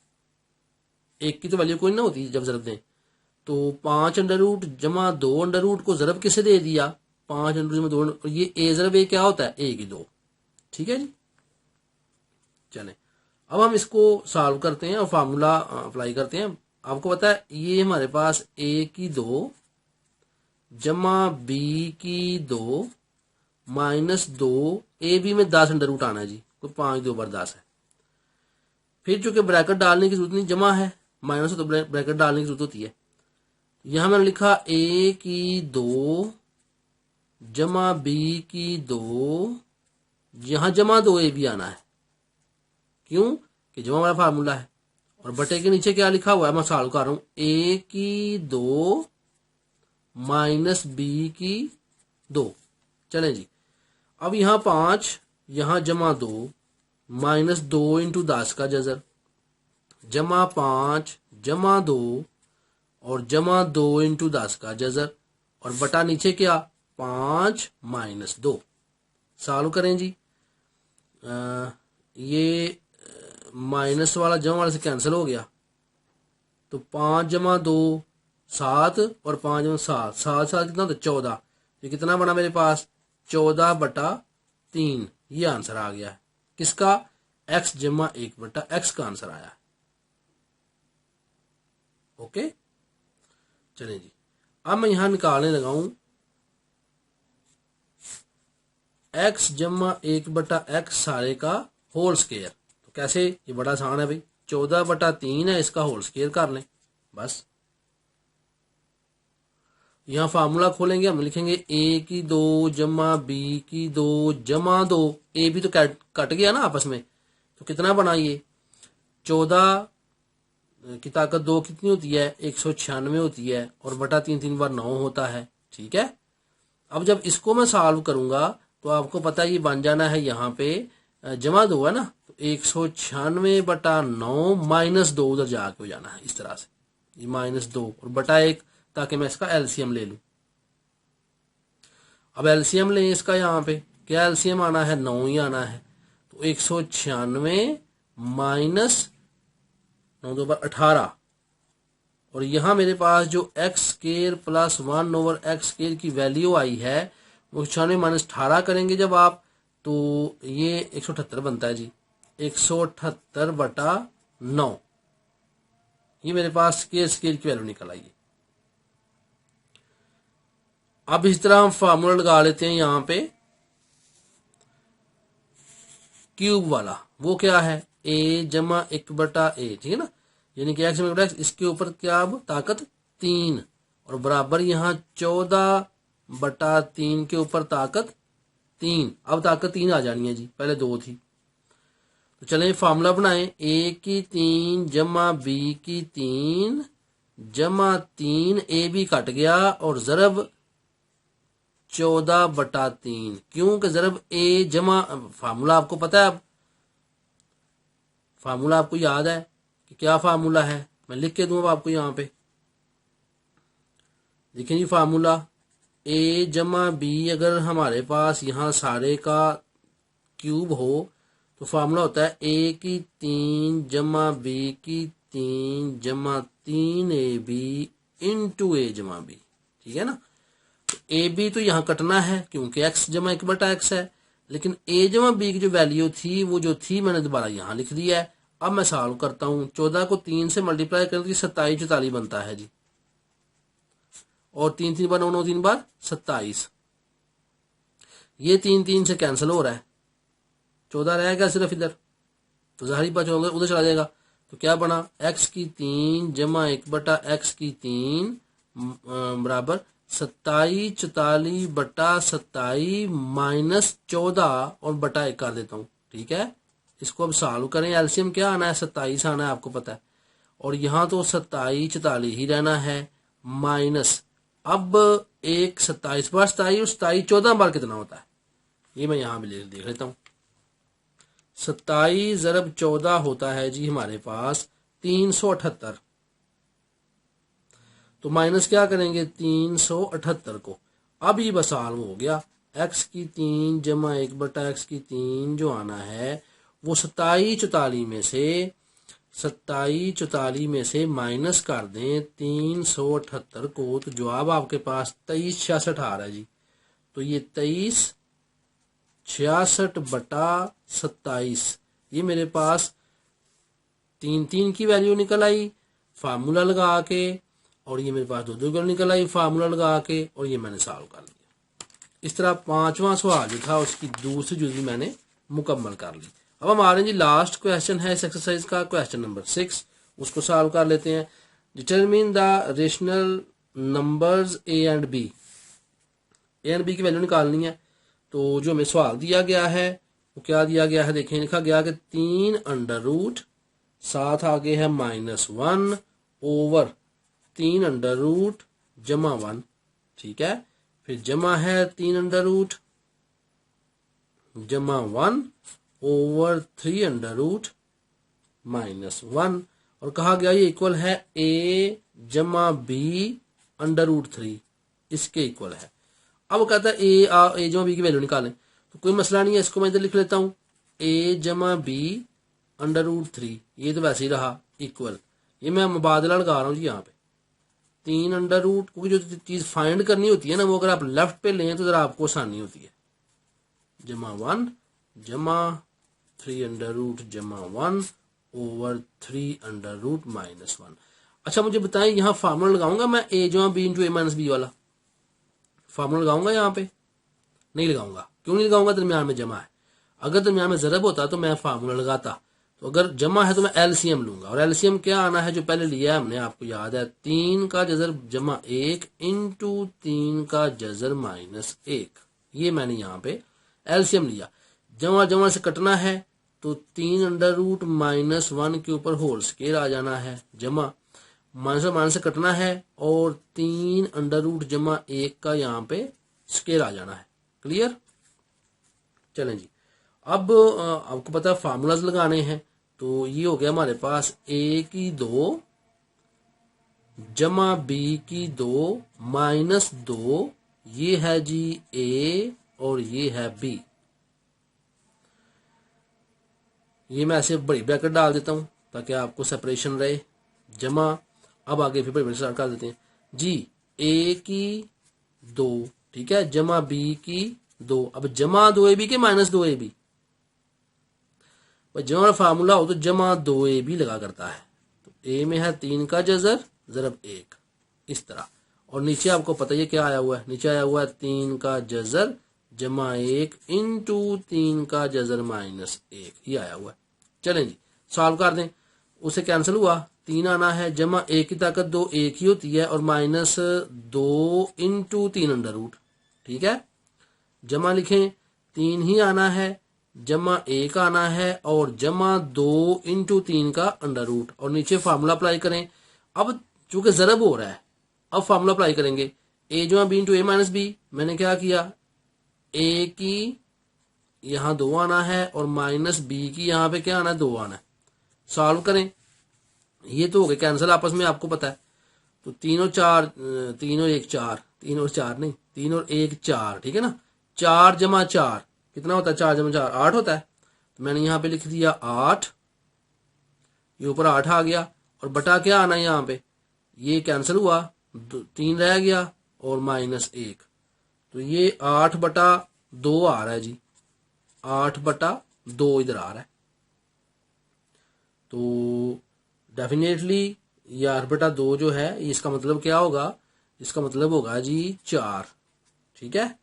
एक की तो वैल्यू कोई ना होती जब जरब दें। तो 5 अंडर रूट जमा 2 अंडर रूट को जरब किसे दे दिया, 5 अंडर जमा 2, और ये ए जरब ए क्या होता है, ए की 2। ठीक है जी, चले अब हम इसको सॉल्व करते हैं और फार्मूला अप्लाई करते हैं। आपको पता है ये हमारे पास ए की 2 जमा बी की 2 माइनस 2, ए बी में 10 अंडर रूट आना है जी, कोई 5 2 बार 10 है। फिर चूंकि ब्रैकेट डालने की जरूरत नहीं, जमा है माइनस तो ब्रैकेट डालने की जरूरत होती है। यहां मैंने लिखा ए की 2 जमा बी की 2, यहां जमा 2 ए भी आना है, क्यों कि जमा वाला फार्मूला है। और बटे के नीचे क्या लिखा हुआ है, मैं सॉल्व कर रहा हूं, ए की 2 माइनस बी की 2। चलें जी, अब यहां 5 यहां जमा 2 माइनस 2 इंटू 10 का जजर, जमा 5 जमा 2 और जमा 2 इंटू 10 का जजर, और बटा नीचे क्या 5 माइनस 2। सॉल्व करें जी, ये माइनस वाला जमा वाले से कैंसिल हो गया, तो 5 जमा 2 7 और 5 जमा 7, 7 7 कितना होता है 14। ये कितना बना मेरे पास 14 बटा 3। ये आंसर आ गया है किसका, x जमा 1 बटा x का आंसर आया है। ओके चलें जी, अब मैं यहां निकालने लगा हूं x जमा 1 बटा x सारे का होल स्केयर। तो कैसे, ये बड़ा आसान है भाई, 14 बटा 3 है, इसका होल स्केयर कर लें बस। यहां फार्मूला खोलेंगे, हम लिखेंगे a की 2 जमा b की 2 जमा 2, a भी तो कट गया ना आपस में, तो कितना बना ये 14 की ताकत 2 कितनी होती है 196 होती है, और बटा 3 3 बार 9 होता है। ठीक है, अब जब इसको मैं सॉल्व करूंगा तो आपको पता है ये बन जाना है, यहाँ पे जमा 2 है ना, तो 196 बटा 9 माइनस 2 उधर जाके हो जाना है इस तरह से, ये माइनस 2 और बटा 1, ताकि मैं इसका एलसीएम ले लूं। अब एलसीएम लें इसका, यहाँ पे क्या एलसीएम आना है 9 ही आना है, तो 196 माइनस 9 2 बार 18, और यहां मेरे पास जो x square plus 1 over x square की वैल्यू आई है वो 96 माइनस 18 करेंगे जब आप, तो ये 178 बनता है जी, 178 बटा 9। ये मेरे पास स्केयर की वैल्यू निकल आई है। अब इस तरह हम फार्मूला लगा लेते हैं यहाँ पे क्यूब वाला, वो क्या है a जमा 1 बटा a, ठीक है ना, यानी कि x जमा 1 बटा x, इसके ऊपर क्या अब ताकत 3, और बराबर यहाँ 14 बटा 3 के ऊपर ताकत 3। अब ताकत 3 आ जानी है जी, पहले 2 थी। तो चलें फार्मूला बनाएं, a की 3 जमा b की 3 जमा 3, a भी कट गया और जरब 14 बटा 3, क्योंकि जरब a जमा, फार्मूला आपको पता है, अब फार्मूला आपको याद है कि क्या फार्मूला है, मैं लिख के दूंगा आपको यहाँ पे। देखें जी फार्मूला, a जमा b अगर हमारे पास यहाँ सारे का क्यूब हो तो फार्मूला होता है a की 3 जमा b की 3 जमा 3ab इंटू a जमा b। ठीक है ना, तो ए बी तो यहाँ कटना है क्योंकि x जमा 1 बटा x है, लेकिन a जमा b की जो वैल्यू थी वो जो थी मैंने दोबारा यहाँ लिख दिया है। अब मैं सॉल्व करता हूँ, 14 को 3 से मल्टीप्लाई करें तो 27 44 बनता है जी, और 3 3 बार 9 9 3 बार 27, ये 3 3 से कैंसिल हो रहा है, 14 रहेगा सिर्फ इधर, तो जाहिर बात उधर चला जाएगा। तो क्या बना, x की 3 जमा 1 बटा x की 3 बराबर 27 44 बटा 27 माइनस 14 और बटा 1 कर देता हूं। ठीक है, इसको अब सॉल्व करें। एलसीएम क्या आना है, 27 आना है, आपको पता है। और यहां तो 27 44 ही रहना है, माइनस अब 1 27 बार 27 और 27 14 बार कितना होता है, ये मैं यहां भी देख लेता हूं। 27 ज़रब 14 होता है जी हमारे पास 378। तो माइनस क्या करेंगे 378 को। अब ये बस सॉल्व हो गया। x की 3 जमा 1 बटा x की 3 जो आना है वो 27 44 में से माइनस कर दें 378 को, तो जवाब आपके पास 2366 आ रहा है जी। तो ये 23 66 बटा 27, ये मेरे पास 3 3 की वैल्यू निकल आई फार्मूला लगा के, और ये मेरे पास 2 2 निकल आई फार्मूला लगा के, और ये मैंने सॉल्व कर लिया। इस तरह 5वां सवाल जो था उसकी दूसरी जुज़ी मैंने मुकम्मल कर ली। अब हम आ रहे हैं जी लास्ट क्वेश्चन है इस एक्सरसाइज का, क्वेश्चन नंबर 6, उसको सॉल्व कर लेते हैं। Determine the rational numbers A and B. A and B की वैल्यू निकालनी है। तो जो हमें सवाल दिया गया है वो क्या दिया गया है, देखें, लिखा गया कि 3 अंडर रूट, साथ आगे है -1 ओवर 3 अंडर रूट जमा 1। ठीक है, फिर जमा है 3 अंडर रूट जमा 1 ओवर 3 अंडर रूट -1, और कहा गया ये इक्वल है a जमा बी अंडर रूट 3, इसके इक्वल है। अब कहता है ए जमा बी की वैल्यू निकालें, तो कोई मसला नहीं है, इसको मैं इधर लिख लेता हूं a जमा बी अंडर रूट 3, ये तो वैसे ही रहा इक्वल, ये मैं मुबादला लगा रहा हूं जी यहाँ पे 3 अंडर रूट, क्योंकि जो चीज फाइंड करनी होती है ना वो अगर आप लेफ्ट पे लें तो जरा आपको आसानी होती है, जमा 1 जमा 3 अंडर रूट जमा 1 ओवर 3 अंडर रूट -1। अच्छा मुझे बताएं, यहां फार्मूला लगाऊंगा मैं a जमा बी इंटू a-b वाला फार्मूला लगाऊंगा, यहाँ पे नहीं लगाऊंगा। क्यों नहीं लगाऊंगा, दरमियान में जमा है। अगर दरमियान में ज़रब होता तो मैं फार्मूला लगाता, तो अगर जमा है तो मैं एलसीएम लूंगा, और एलसीएम क्या आना है जो पहले लिया है हमने, आपको याद है 3 का जजर जमा 1 इंटू 3 का जजर -1, ये मैंने यहाँ पे एलसीएम लिया। जमा जमा से कटना है तो 3 अंडर रूट -1 के ऊपर होल स्केयर आ जाना है, जमा माइनस से कटना है और 3 अंडर रूट जमा 1 का यहाँ पे स्केयर आ जाना है। क्लियर, चलें जी। अब आपको पता है फार्मूलाज लगाने हैं, तो ये हो गया हमारे पास a की 2 जमा b की 2 -2, ये है जी a और ये है b। ये मैं ऐसे बड़ी ब्रैकेट डाल देता हूं ताकि आपको सेपरेशन रहे, जमा, अब आगे फिर बड़ी स्टार्ट कर देते हैं जी, a की 2, ठीक है, जमा b की 2, अब जमा 2ab के -2ab, जमा वाला फार्मूला हो तो जमा 2ab लगा करता है। तो a में है 3 का जजर ज़रब 1, इस तरह, और नीचे आपको पता है क्या आया हुआ है, नीचे आया हुआ है 3 का जजर जमा 1 इंटू 3 का जजर -1, ये आया हुआ है। चलें जी सॉल्व कर दें, उसे कैंसिल हुआ, 3 आना है, जमा 1 की ताकत 2 1 ही होती है, और -2 इंटू 3 अंडर रूट, ठीक है, जमा लिखें 3 ही आना है, जमा 1 आना है, और जमा 2 इंटू 3 का अंडर रूट, और नीचे फार्मूला अप्लाई करें। अब चूंकि ज़रब हो रहा है, अब फार्मूला अप्लाई करेंगे, a जमा b इंटू a-b, मैंने क्या किया, a की यहां 2 आना है और -b की यहां पे क्या आना है, 2 आना है। सॉल्व करें, ये तो हो गए कैंसिल आपस में, आपको पता है, तो 3 और 4, 3 और 1 4, 3 और 4 नहीं, 3 और 1 4, ठीक है ना, 4 जमा 4 कितना होता है, 4 जमा 4 8 होता है, तो मैंने यहाँ पे लिख दिया 8, ये ऊपर 8 आ गया, और बटा क्या आना है यहाँ पे, ये कैंसिल हुआ, 3 रह गया और -1, तो ये 8 बटा 2 आ रहा है जी, 8 बटा 2 इधर आ रहा है। तो डेफिनेटली ये 8 बटा 2 जो है इसका मतलब क्या होगा, इसका मतलब होगा जी 4, ठीक है।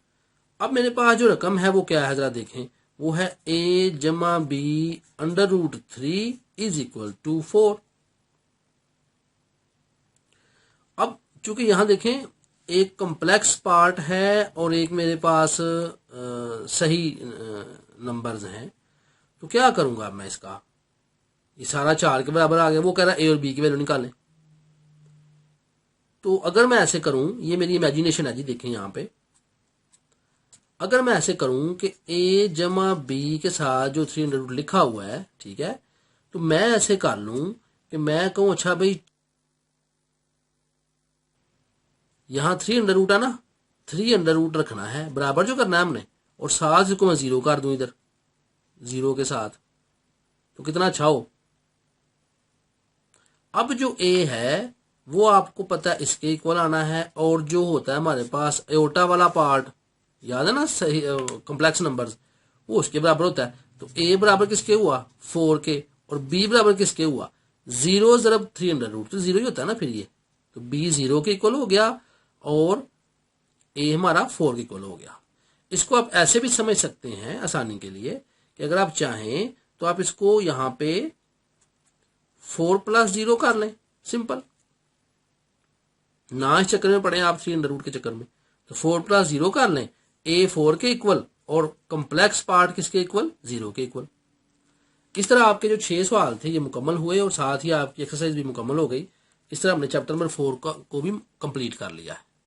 अब मेरे पास जो रकम है वो क्या है जरा देखें, वो है a जमा b under root 3 is equal to 4। अब चूंकि यहां देखें एक कॉम्प्लेक्स पार्ट है और एक मेरे पास सही नंबर्स हैं, तो क्या करूंगा मैं इसका, ये सारा 4 के बराबर आ गया, वो कह रहा है a और b की वैल्यू निकालें। तो अगर मैं ऐसे करूं, ये मेरी इमेजिनेशन है जी, देखें यहां पे, अगर मैं ऐसे करूं कि a जमा b के साथ जो 300 लिखा हुआ है, ठीक है, तो मैं ऐसे कर लूं कि मैं कहूं अच्छा भाई यहां 300 है ना, 300 रखना है, बराबर जो करना है हमने, और साथ इसको मैं 0 कर दूं इधर 0 के साथ, तो कितना अच्छा हो। अब जो a है वो आपको पता है इसके इक्वल आना है, और जो होता है हमारे पास एयोटा वाला पार्ट, याद है ना, सही कॉम्प्लेक्स नंबर्स, वो उसके बराबर होता है। तो a बराबर किसके हुआ 4 के, और b बराबर किसके हुआ 0 ज़रब 300, तो 0 ही होता है ना फिर ये, तो b 0 के इक्वल हो गया और a हमारा 4 के इक्वल हो गया। इसको आप ऐसे भी समझ सकते हैं आसानी के लिए कि अगर आप चाहें तो आप इसको यहां पे 4 + 0 कर लें, सिंपल, ना इस चक्कर में पड़े आप 300 के चक्कर में, तो 4 + 0 कर लें, a 4 के इक्वल और कॉम्प्लेक्स पार्ट किसके इक्वल 0 के इक्वल। इस तरह आपके जो 6 सवाल थे ये मुकम्मल हुए और साथ ही आपकी एक्सरसाइज भी मुकम्मल हो गई। इस तरह हमने चैप्टर नंबर 4 को भी कंप्लीट कर लिया है।